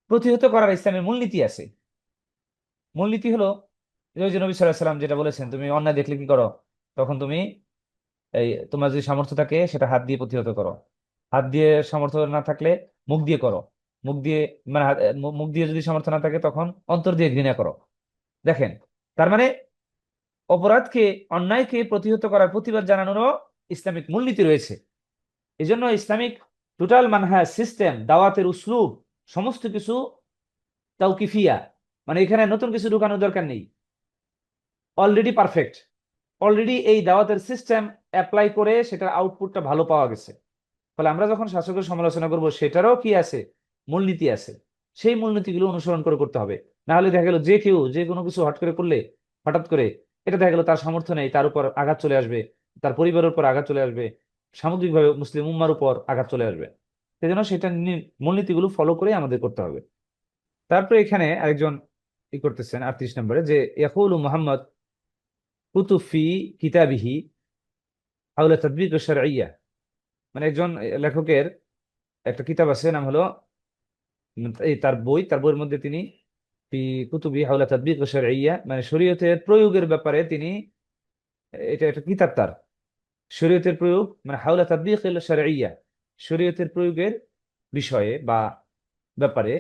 Speaker 1: প্রতিহত করার ইসলামের মূলনীতি আছে। মূলনীতি হলো ওই যে নবী সাল্লাল্লাহু আলাইহি সাল্লাম যেটা বলেছেন, তুমি অন্যায় দেখলে কি করো, তখন তুমি তোমার যদি সামর্থ্য থাকে সেটা হাত দিয়ে প্রতিহত করো, হাত দিয়ে সামর্থ্য না থাকলে মুখ দিয়ে করো, মুখ দিয়ে মানে মুখ দিয়ে যদি সামর্থ্য না থাকে তখন অন্তর দিয়ে ঘৃণা করো। দেখেন, তার মানে অপরাধকে, অন্যায়কে প্রতিহত করার প্রতিবাদ জানানোরও ইসলামিক মূলনীতি রয়েছে। এই জন্য ইসলামিক টোটাল মানহাজ, সিস্টেম, দাওয়াতের উসলুব, সমস্ত কিছু তাওকিফিয়া, মানে এখানে নতুন কিছু ঢুকানোর দরকার নেই, অলরেডি পারফেক্ট। অলরেডি এই দাওয়াতের সিস্টেম অ্যাপ্লাই করে সেটার আউটপুটটা ভালো পাওয়া গেছে। ফলে আমরা যখন শাসকের সমালোচনা করব সেটারও কি আছে, মূলনীতি আছে, সেই মূলনীতিগুলো অনুসরণ করে করতে হবে। না হলে দেখা গেল যে কেউ যে কোনো কিছু হট করে করলে, হঠাৎ করে এটা দেখা গেল তার সামর্থ্য নেই, তার উপর আঘাত চলে আসবে, তার পরিবারের উপর আঘাত চলে আসবে, সামগ্রিকভাবে মুসলিম উম্মার উপর আঘাত চলে আসবে। সেই জন্য সেটা মূলনীতিগুলো ফলো করে আমাদের করতে হবে। তারপরে এখানে আরেকজন করতেছেন 38 নম্বরে, যে ইয়াকুলু মুহাম্মদ কুতুফি কিতাবিহি হাওলা তাদবিক শারঈয়্যা। মানে একজন লেখকের একটা কিতাব আছে, নাম হলো এই তার বইয়ের মধ্যে তিনি ফি কুতুবি হাওলা তাদবিক শারঈয়্যা, মানে শরীয়তের প্রয়োগের ব্যাপারে তিনি, এটা একটা কিতাব তার, শরীয়তের প্রয়োগ মানে হাওলা তাদবিক শারঈয়্যা, শরীয়তের প্রয়োগের বিষয়ে বা ব্যাপারে।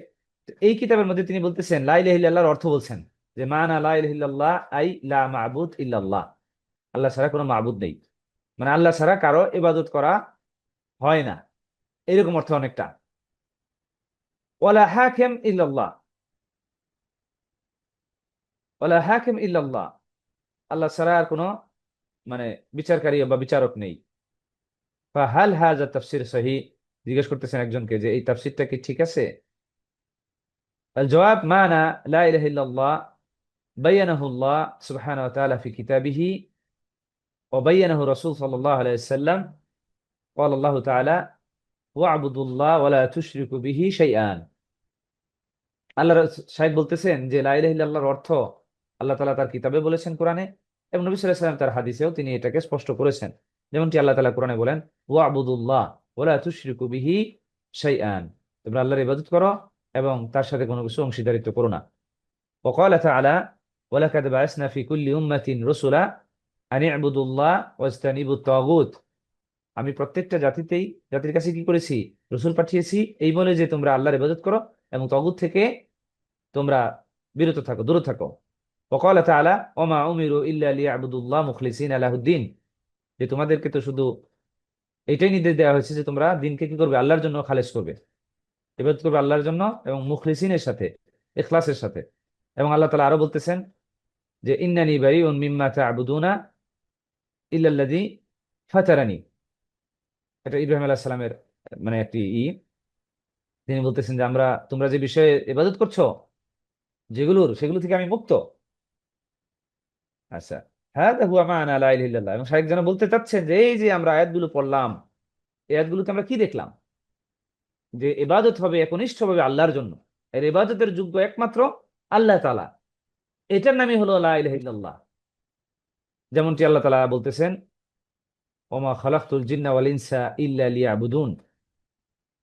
Speaker 1: তো এই কিতাবের মধ্যে তিনি বলতেছেন লা ইলাহা ইল্লাল্লাহর অর্থ বলছেন, যে মানা লা ইলাহা ইল্লাল্লাহ আই লা মা'বুদ ইল্লাল্লাহ, আল্লাহ ছাড়া কোনো মাবুদ নেই, মানে আল্লাহ ছাড়া কারো ইবাদত করা হয় না, এরকম অর্থ অনেকটা। ওয়ালা হাকিম ইল্লাল্লাহ, ওয়ালা হাকিম ইল্লাল্লাহ, আল্লাহ ছাড়া আর কোনো মানে বিচারকারী বা বিচারক নেই। ফাহাল হাযা তাফসীর সহিহ, জিজ্ঞেস করতেছেন একজনকে যে এই তাফসীরটা কি ঠিক আছে? আল জবাব মানা লা ইলাহা ইল্লাল্লাহ বায়ানাহু আল্লাহ সুবহানাহু ওয়া তাআলা ফি কিতাবিহি ওয়া বায়ানাহু রাসূল সাল্লাল্লাহু আলাইহি ওয়াসাল্লাম, ক্বালা আল্লাহু তাআলা ওয়া'বুদুল্লাহ ওয়া লা তুশরিকু বিহি শাইআন। আল্লাহ শাহেদ বলতেছেন যে লা ইলাহা ইল্লাল্লাহর অর্থ আল্লাহ তাআলা তার কিতাবে বলেছেন কোরআনে, এবং নবী সাল্লাল্লাহু আলাইহি ওয়াসাল্লাম তার হাদিসেও তিনি এটাকে স্পষ্ট করেছেন। যেমনটি আল্লাহ তাআলা কোরআনে বলেন ওয়া'বুদুল্লাহ ওয়া লা তুশরিকু বিহি শাইআন, তোমরা আল্লাহর ইবাদত করো এবং তার সাথে কোনো কিছু অংশীদারিত্ব করো না। ওয়া ক্বালা তাআলা ওয়া লাকাদ বা'আসনা ফি কুল্লি উম্মাতিন রাসূলা আন ই'বুদুল্লাহ ওয়াজতানিবুত তাগুত, আমি প্রত্যেকটা জাতির কাছে কি করেছি, রসুল পাঠিয়েছি এই বলে যে তোমরা আল্লাহর ইবাদত করো এবং তাগুত থেকে তোমরা বিরত থাকো, দূরে থাকো। ওয়াকালা তাআলা ওমা উমিরু ইল্লা লিয়াবুদুল্লাহ মুখলিসিনা লাহুদ্দিন, যে তোমাদেরকে তো শুধু এটাই নির্দেশ দেওয়া হয়েছে যে তোমরা দিনকে কি করবে, আল্লাহর জন্য খালেস করবে, ইবাদত করবে আল্লাহর জন্য এবং মুখলিসিনের সাথে, ইখলাসের সাথে। এবং আল্লাহ তাআলা আরো বলতেছেন যে ইন্নানি বারিউন মিম্মা তা'বুদুনা ইল্লাল্লাযী ফাতারানি, এটা ইব্রাহিম আলাইহিস সালামের মানে একটি তিনি বলতেছেন যে তোমরা যে বিষয়ে ইবাদত করছো সেগুলো থেকে আমি মুক্ত। আচ্ছা, হ্যাঁ হুয়া মা'না লা ইলাহা ইল্লাল্লাহ। এবং শাইখ যেন বলতে চাচ্ছেন যে এই যে আমরা আয়াতগুলো পড়লাম, এই আয়াতগুলোতে আমরা কি দেখলাম, যে ইবাদত হবে একনিষ্ঠভাবে আল্লাহর জন্য, এর ইবাদতের যোগ্য একমাত্র আল্লাহ তাআলা, এটার নামই হলো লা ইলাহা ইল্লাল্লাহ। যেমনটি আল্লাহ তাআলা বলতেছেন ওমা খালাকতুল জিন্না ওয়াল ইনসা ইল্লা লিয়াবুদুন,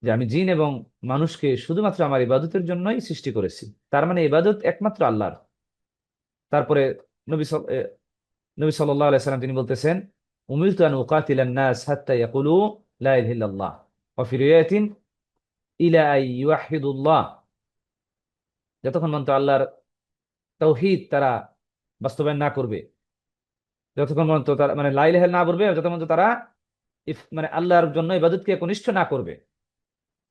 Speaker 1: যে আমি জিন এবং মানুষকে শুধুমাত্র আমার ইবাদতের জন্যই সৃষ্টি করেছি, তার মানে ইবাদত একমাত্র আল্লাহর। তারপরে নবী সাল্লাল্লাহু আলাইহি সাল্লাম তিনি বলতেছেন উমিরতু আন উকাতিলান নাস হাত্তা ইয়াকুলু লা ইলাহা ইল্লাল্লাহ ওয়া ফি রিওয়ায়াতিন ইলা আন ইউহিদুল্লাহ, যতক্ষণ পর্যন্ত আল্লাহর তাওহীদ তারা বাস্তবায়ন না করবে, যতক্ষণ পর্যন্ত তারা মানে লা ইলাহা না বলবে, যতক্ষণ পর্যন্ত তারা মানে আল্লাহর জন্য ইবাদতকে একনিষ্ঠ না করবে।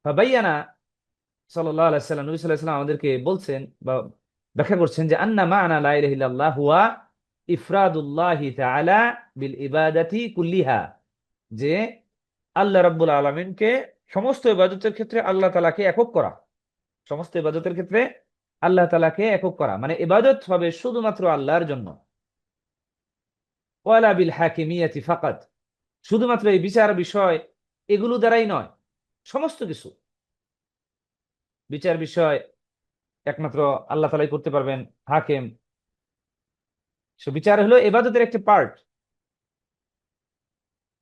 Speaker 1: ফাবাইয়ানা সাল্লাল্লাহু আলাইহি সাল্লাম, নবী সাল্লাল্লাহু আলাইহি সাল্লাম আমাদেরকে বলছেন বা ব্যাখ্যা করছেন যে আন্না মা'না লা ইলাহা ইল্লাল্লাহ হুয়া ইফরাদুল্লাহি তাআলা বিল ইবাদাতি কুল্লিহা, যে আল্লাহ রাব্বুল আলামিনকে সমস্ত ইবাদতের ক্ষেত্রে আল্লাহ তাআলাকে একক করা, সমস্ত ইবাদতের ক্ষেত্রে আল্লাহ তাআলাকে একক করা, মানে ইবাদত হবে শুধুমাত্র আল্লাহর জন্য। ওয়ালা বিল হাকিমিয়াতি ফাকাত, শুধুমাত্র এই বিচার বিষয় এগুলো দ্বারাই নয়, সমস্ত কিছু বিচার বিষয় একমাত্র আল্লাহ তাআলাই করতে পারবেন, হাকিম। সো বিচার হলো ইবাদতের একটি পার্ট,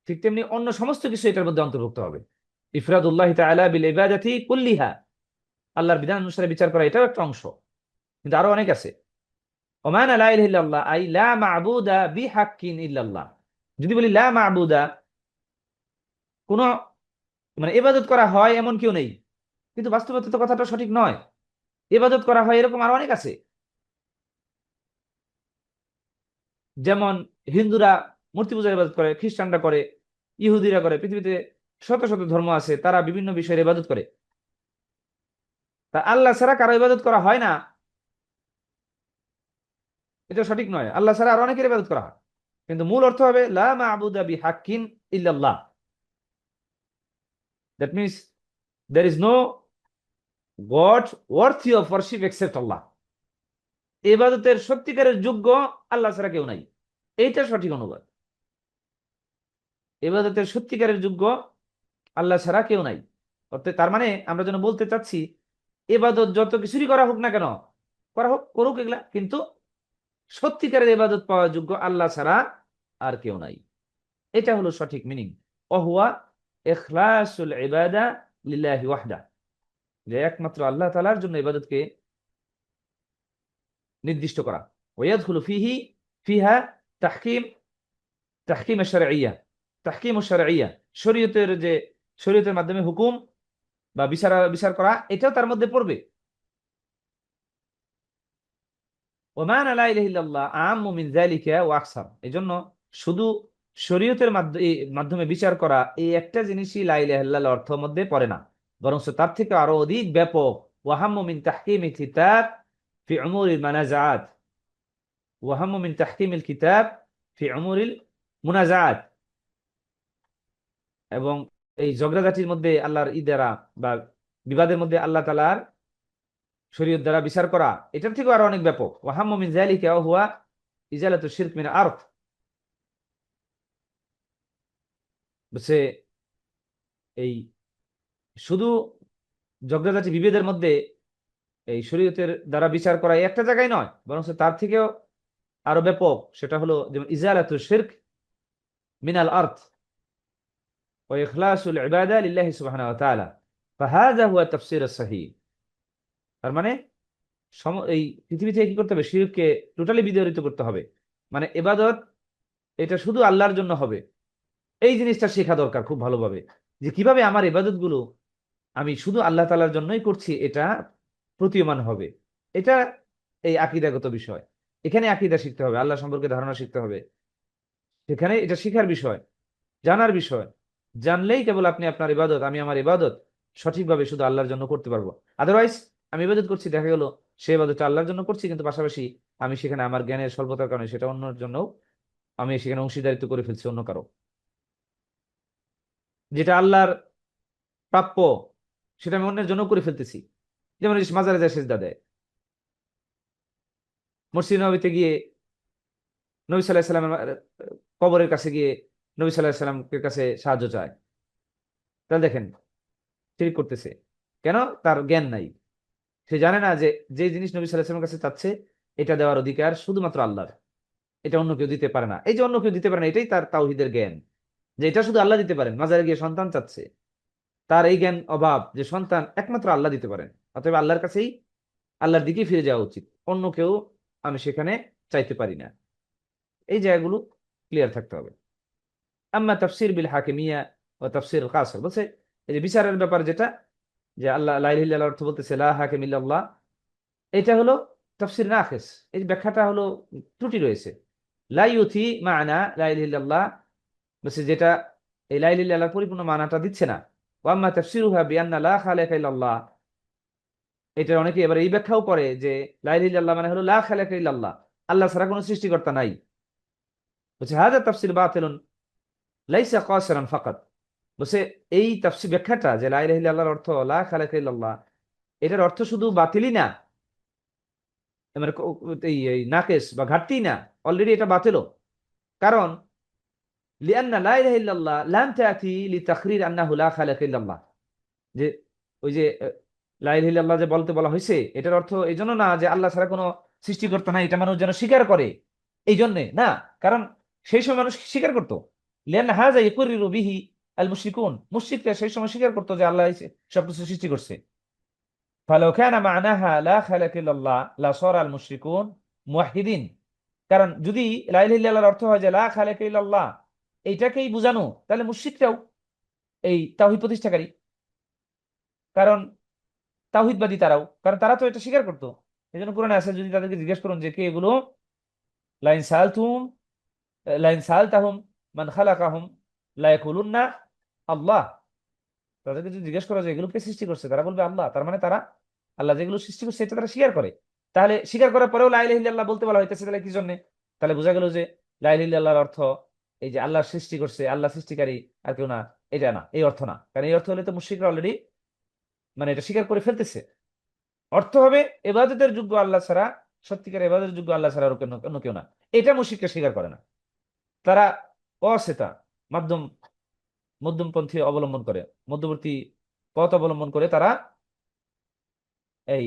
Speaker 1: ঠিক তেমনি অন্য সমস্ত কিছু এটার মধ্যে অন্তর্ভুক্ত হবে। ইফরাদুল্লাহি তাআলা বিল ইবাদাতি কুল্লিহা, আল্লাহর বিধান অনুসারে বিচার করা এটাও একটা অংশ, কিন্তু আরো অনেক আছে। ওমানা লা ইলাহা ইল্লাল্লাহ আই লা মা'বুদা বিহাক্কিন ইল্লাল্লাহ, যদি বলি লা মা'বুদা, কোন মানে ইবাদত করা হয় এমন কেউ নেই, কিন্তু বাস্তবতা তো কথাটা সঠিক নয়। ইবাদত করা হয় এরকম আরো অনেক আছে, যেমন হিন্দুরা মূর্তি পূজার ইবাদত করে, খ্রিস্টানরা করে, ইহুদিরা করে, পৃথিবীতে শত শত ধর্ম আছে, তারা বিভিন্ন বিষয়ের ইবাদত করে। তা আল্লাহ ছাড়া কারো ইবাদত করা হয় না, এটা সঠিক নয়। আল্লাহ ছাড়া আর অনেকের ইবাদত করা হয়, কিন্তু মূল অর্থ হবে লা মা'বুদা বিহাক্কিন ইল্লাল্লাহ, that means there is no God worthy of worship except Allah, ইবাদতের সত্যিকারের যোগ্য আল্লাহ ছাড়া কেউ নাই, এইটা সঠিক অনুবাদ। ইবাদতের সত্যিকারের যোগ্য আল্লাহ ছাড়া কেউ নাই, অর্থাৎ তার মানে আমরা যেন বলতে চাচ্ছি ইবাদত যত কিছুরই করা হোক না কেন, করা হোক, করুক এগুলা, কিন্তু সত্যিকারের ইবাদত পাওয়ার যোগ্য আল্লাহ ছাড়া আর কেউ নাই, এটা হলো সঠিক মিনিং। ওয়াহুয়া ইখলাসুল ইবাদা লিল্লাহি ওয়াহদা, যে একমাত্র আল্লাহ তাআলার জন্য ইবাদতকে নির্দিষ্ট করা। ওয়ায়াদখুলু ফিহা তাহকিম তাহকিম আশ-শারঈয়্যা, তাহকিম আশ-শারঈয়্যা, শরীয়তের মাধ্যমে হুকুম বা বিচার করা, এটাও তার মধ্যে পড়বে। ওমানা লা ইলাহা ইল্লাল্লাহ আম্মু মিন যালিকা ওয়া আকসার, এজন্য শুধু শরীয়তের মাধ্যমে বিচার করা এই একটা জিনিসই লা ইলাহা ইল্লাল্লাহ অর্থের মধ্যে পড়ে না, বরং তার থেকে আরো অধিক ব্যাপক। ওয়াহাম্মু মিন তাহকিমিল কিতাব ফি উমুরিল মুনাজাআত, ওয়াহাম্মু মিন তাহকিমিল কিতাব ফি উমুরিল মুনাজাআত, এবং এই ঝগড়াঝাটির মধ্যে আল্লাহর দ্বারা বা বিবাদের মধ্যে আল্লাহ তাআলার শরীয়ত দ্বারা বিচার করা, এটার থেকেও আরো অনেক ব্যাপক। ওয়াহাম্মু মিন যালিকা ওয়া হুয়া ইজালাতু শিরক মিন আরদ, বলছে এই শুধু ঝগড়াঝাটি বিভেদের মধ্যে এই শরীয়তের দ্বারা বিচার করা এই একটা জায়গায় নয়, বরং তার থেকেও আরো ব্যাপক। সেটা হলো যেমন ইজালাতু শিরক মিনাল আরদ ওয়া ইখলাসুল ইবাদা লিল্লাহি সুবহানাহু ওয়া তাআলা, ফাহাযা হুয়া তাফসীর as-সাহিহ। তার মানে এই পৃথিবী থেকে কি করতে হবে, শিরককে টোটালি বিতাড়িত করতে হবে, মানে ইবাদত এটা শুধু আল্লাহর জন্য হবে। এই জিনিসটা শেখা দরকার খুব ভালোভাবে, যে কিভাবে আমার ইবাদত গুলো আমি শুধু আল্লাহ তাআলার জন্যই করছি, এটা প্রতীয়মান হবে। এটা এই আকীদাগত বিষয়, এখানে আকীদা শিখতে হবে, আল্লাহ সম্পর্কে ধারণা শিখতে হবে, সেখানে এটা শিখার বিষয়, জানার বিষয়। জানলেই কেবল আপনি আপনার ইবাদত, আমি আমার ইবাদত সঠিকভাবে শুধু আল্লাহর জন্য করতে পারবো। আদারওয়াইজ আমি ইবাদত করছি, দেখা গেল সে ইবাদতটা আল্লাহর জন্য করছি, কিন্তু পাশাপাশি আমি সেখানে আমার জ্ঞানের স্বল্পতার কারণে সেটা অন্যের জন্য আমি সেখানে অংশীদারিত্ব করে ফেলছি অন্য কারো, যেটা আল্লাহর প্রাপ্য সেটা আমি অন্যের জন্য করে ফেলতেছি। যেমন মাজারে যায় সেজদা দেয়, মসজিদ নববীতে গিয়ে নবী সাল্লাল্লাহু আলাইহি সাল্লামের কবরের কাছে গিয়ে নবী সাল্লাল্লাহু আলাইহি সাল্লামের কাছে সাহায্য চায়, তাহলে দেখেন শিরক করতেছে। কেন? তার জ্ঞান নাই, সে জানে না যে যে জিনিস নবী সাল্লাল্লাহু আলাইহি সাল্লামের কাছে চাচ্ছে এটা দেওয়ার অধিকার শুধুমাত্র আল্লাহর, এটা অন্য কেউ দিতে পারে না। এই যে অন্য কেউ দিতে পারে না, এটাই তার তাওহীদের জ্ঞান, যে এটা শুধু আল্লাহ দিতে পারেন। মাজারে গিয়ে সন্তান চাচ্ছে, তার এই জ্ঞান অভাব যে সন্তান একমাত্র আল্লাহ দিতে পারেন, অতএব আল্লাহর কাছেই, আল্লাহর দিকেই ফিরে যাওয়া উচিত, অন্য কেউ আমি সেখানে চাইতে পারি না। এই জায়গাগুলো ক্লিয়ার থাকতে হবে। আম্মা তাফসির বিল হাকিমিয়া ও তাফসির কাসর, বলছে এই যে বিচারের ব্যাপার, যেটা যে আল্লাহ লা ইলাহা ইল্লাল্লাহ অর্থ বলতেছে লা হাকিম ইল্লাল্লাহ, এটা হলো তাফসির নাকিস, এই ব্যাখ্যাটা হলো ত্রুটি রয়েছে। লা ইউতি মানা লা ইলাহা ইল্লাল্লাহ, বলছে যেটা এই লা ইলাহা ইল্লাল্লাহর পরিপূর্ণ মানাটা দিচ্ছে না। ওয়া আম্মা তাফসিরুহা বিআন্না লা খালিকা ইল্লাল্লাহ, এটা অনেকে এবার এই ব্যাখ্যাও করে যে লা ইলাহা ইল্লাল্লাহ মানে হলো লা খালিকা ইল্লাল্লাহ, আল্লাহ ছাড়া কোনো সৃষ্টিকর্তা নাই। বলছে হাযা তাফসির বাতিলুন লাইসা কাসিরান ফাকাত, বলছে এই তাফসির ব্যাখ্যাটা যে লা ইলাহা ইল্লাল্লাহর অর্থ লা খালিকা ইল্লাল্লাহ, এটার অর্থ শুধু বাতিলই না, মানে এই নাকেস বা ঘাটতি না, অলরেডি এটা বাতিলও। কারণ লিআন্না লা ইলাহা ইল্লাল্লাহ লাম তাতি লিতাকরির আন্নাহু লা খালিকা ইল্লাল্লাহ, যে ওই যে লা ইলাহা ইল্লাল্লাহ যে বলতে বলা হয়েছে, এটার অর্থ এই জন্য না যে আল্লাহ ছাড়া কোনো সৃষ্টিকর্তা নাই, এটা মানুষ যেন স্বীকার করে, এই জন্যে না। কারণ সেই সময় মানুষ স্বীকার করতো, লিআন্না হাযা ইয়াকুররিরু বিহি আল মুশরিকুন, মুশরিকরা সেই সময় স্বীকার করতো যে আল্লাহ সবকিছু সৃষ্টি করছে। ফালাউ কানা মা'নাহা লা খালাকা ইল্লাল্লাহ লা সারা আল মুশরিকুন মুওয়াহহিদিন, কারণ যদি লা ইলাহা ইল্লাল্লাহর অর্থ হয় যে লা খালাকা ইল্লাল্লাহ, এইটাকেই বোঝানো, তাহলে মুশরিকরাও এই তাওহীদ প্রতিষ্ঠাকারী, কারণ তাওহীদবাদী তারাও, কারণ তারা তো এটা স্বীকার করতো। এই জন্য কোরআনে আছে, যদি তাদেরকে জিজ্ঞেস করুন যে কে এগুলো, লাইন সাআলতাহুম মান খালাকাহুম লা ইয়াকুলুন্না আল্লাহ, তাদেরকে যদি জিজ্ঞেস করা যায় এগুলো কে সৃষ্টি করছে, তারা বলবে আল্লাহ। তার মানে তারা আল্লাহ যেগুলো সৃষ্টি করছে এটা তারা স্বীকার করে। তাহলে স্বীকার করার পরেও লা ইলাহা ইল্লাল্লাহ বলতে বলা হইতেছে, তাহলে কি জন্য? তাহলে বোঝা গেল যে লা ইলাহা ইল্লাল্লাহর অর্থ এই যে আল্লাহ সৃষ্টি করছে, আল্লাহ সৃষ্টিকারী আর কেউ না, এটা না, এই অর্থ না। কারণ এই অর্থ হলে তো মুশরিকরা অলরেডি মানে এটা স্বীকার করে ফেলতেছে। অর্থ হবে ইবাদতের যোগ্য আল্লাহ ছাড়া, সত্যিকার ইবাদতের যোগ্য আল্লাহ ছাড়া আর অন্য কেউ না, এটা মুশরিকরা স্বীকার করে না। তারা অসেতা মধ্যমপন্থী অবলম্বন করে, মধ্যবর্তী পথ অবলম্বন করে তারা এই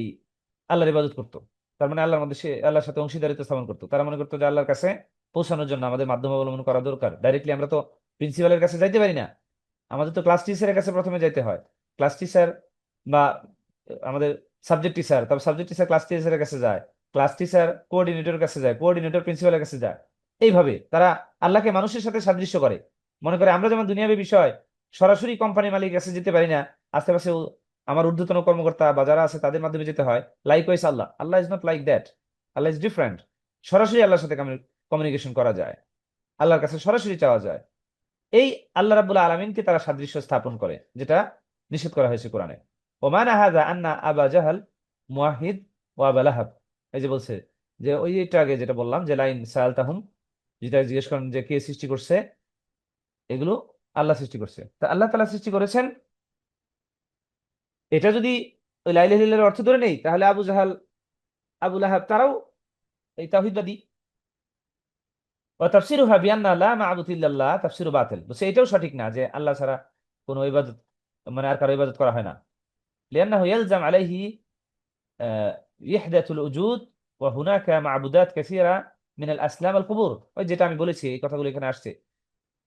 Speaker 1: আল্লাহর ইবাদত করতো। তার মানে আল্লাহর মধ্যে সে আল্লাহর সাথে অংশীদারিত্ব স্থাপন করতো। তারা মনে করতো যে আল্লাহর কাছে পৌঁছানোর জন্য আমাদের মাধ্যম অবলম্বন করা দরকার। ডাইরেক্টলি আমরা তো প্রিন্সিপালের কাছে যাইতে পারি না, আমাদের তো ক্লাস টিচারের কাছে প্রথমে যাইতে হয়। ক্লাস টিচার বা আমাদের সাবজেক্ট টিচার, তারপর সাবজেক্ট টিচার ক্লাস টিচারের কাছে যায়, ক্লাস টিচার কোঅর্ডিনেটরের কাছে যায়, কোঅর্ডিনেটর প্রিন্সিপালের কাছে যায়। এইভাবে তারা আল্লাহকে মানুষের সাথে সাদৃশ্য করে, মনে করে আমরা যেমন দুনিয়াবী বিষয় সরাসরি কোম্পানি মালিকের কাছে যেতে পারি না, আশেপাশে আমার ঊর্ধ্বতন কর্মকর্তা বা যারা আছে তাদের মাধ্যমে যেতে হয়। Likewise Allah, Allah is not like that, Allah is different. সরাসরি আল্লাহর সাথে কমিউনিকেশন করা যায়, আল্লাহর কাছে সরাসরি চাওয়া যায়। এই আল্লাহ রাব্বুল আলামিনকে তারা সাদৃশ্য স্থাপন করে, যেটা নিষেধ করা হয়েছে কোরআনে। ওমানা হাযা আন্না আবা জাহাল মুওয়াহিদ ওয়া আবা লাহাব, এই যে বলছে যে ওই একটু আগে যেটা বললাম যে লাইন সাআলতাহুম, যেটা জিজ্ঞেস করেন যে কে সৃষ্টি করছে, এগুলো আল্লাহ সৃষ্টি করছে। তা আল্লাহ তাআলা সৃষ্টি করেছেন, এটা যদি ওই লা ইলাহা ইল্লাল্লাহর অর্থ ধরে নেই, তাহলে আবু জাহাল আবু লাহাব তারাও এই তাওহীদবাদী। ওয়া তাফসিরুহা বিআন্না লা মা'বুদ ইল্লাল্লাহ তাফসিরু বাতিল, বলছে এটাও সঠিক না যে আল্লাহ ছাড়া কোনো ইবাদত মানে আর কারো ইবাদত করা হয় না। লিআন্নাহু ইয়ালজাম আলাইহি ইহদাতুল উজুদ ওয়া হুনাকা মা'বুদাত কাসীরা মিন আল আসলাম আল কুবুর, ওই যেটা আমি বলেছি এই কথাগুলো এখানে আসছে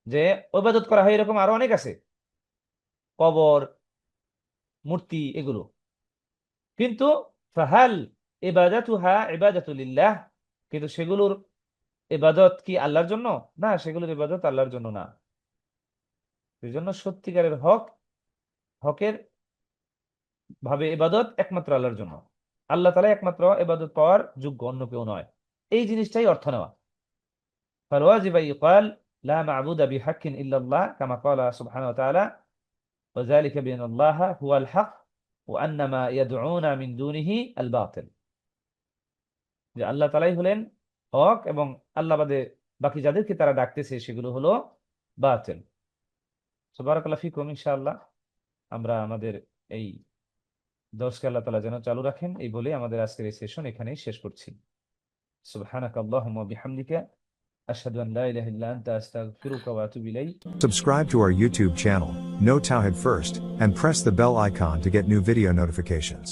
Speaker 1: যে ইবাদত করা হয় এরকম আরো অনেক আছে, কবর, মূর্তি, এগুলো। কিন্তু ফাহাল ইবাদাতুহা ইবাদাতু লিল্লাহ, কিন্তু সেগুলোর ইবাদত কি আল্লাহর জন্য? না, সেগুলোর ইবাদত আল্লাহর জন্য না। এই জন্য সত্যিকারের হকের ভাবে ইবাদত একমাত্র আল্লাহর জন্য, আল্লাহ তাআলা একমাত্র ইবাদত পাওয়ার যোগ্য, অন্য কেউ নয়। এই জিনিসটাই অর্থ নেওয়া। فالواجب يقال لا معبود بحق إلا الله كما قال سبحانه وتعالى وذلك بأن الله هو الحق وأن ما يدعون من دونه الباطل, যে আল্লাহ তাআলাই হলেন হক এবং আল্লাহ বাদে বাকি যাদেরকে তারা ডাকতেছে সেগুলো হলো বাতিল। সুবহানাকাল্লাহ ফিকুম। ইনশাআল্লাহ আমরা আমাদের এই দর্শকে আল্লাহ তাআলা যেন চালু রাখেন, এই বলে আমাদের আজকের এই সেশন এখানেই শেষ করছি। সুবহানাকাল্লাহুম্মা ওয়া বিহামদিকা আশহাদু আন লা ইলাহা ইল্লা আনতা আস্তাগফিরুকা ওয়া আতুবু ইলাইক।
Speaker 5: Subscribe to our YouTube channel, Know Tawhid First, and press the bell icon to get new video notifications.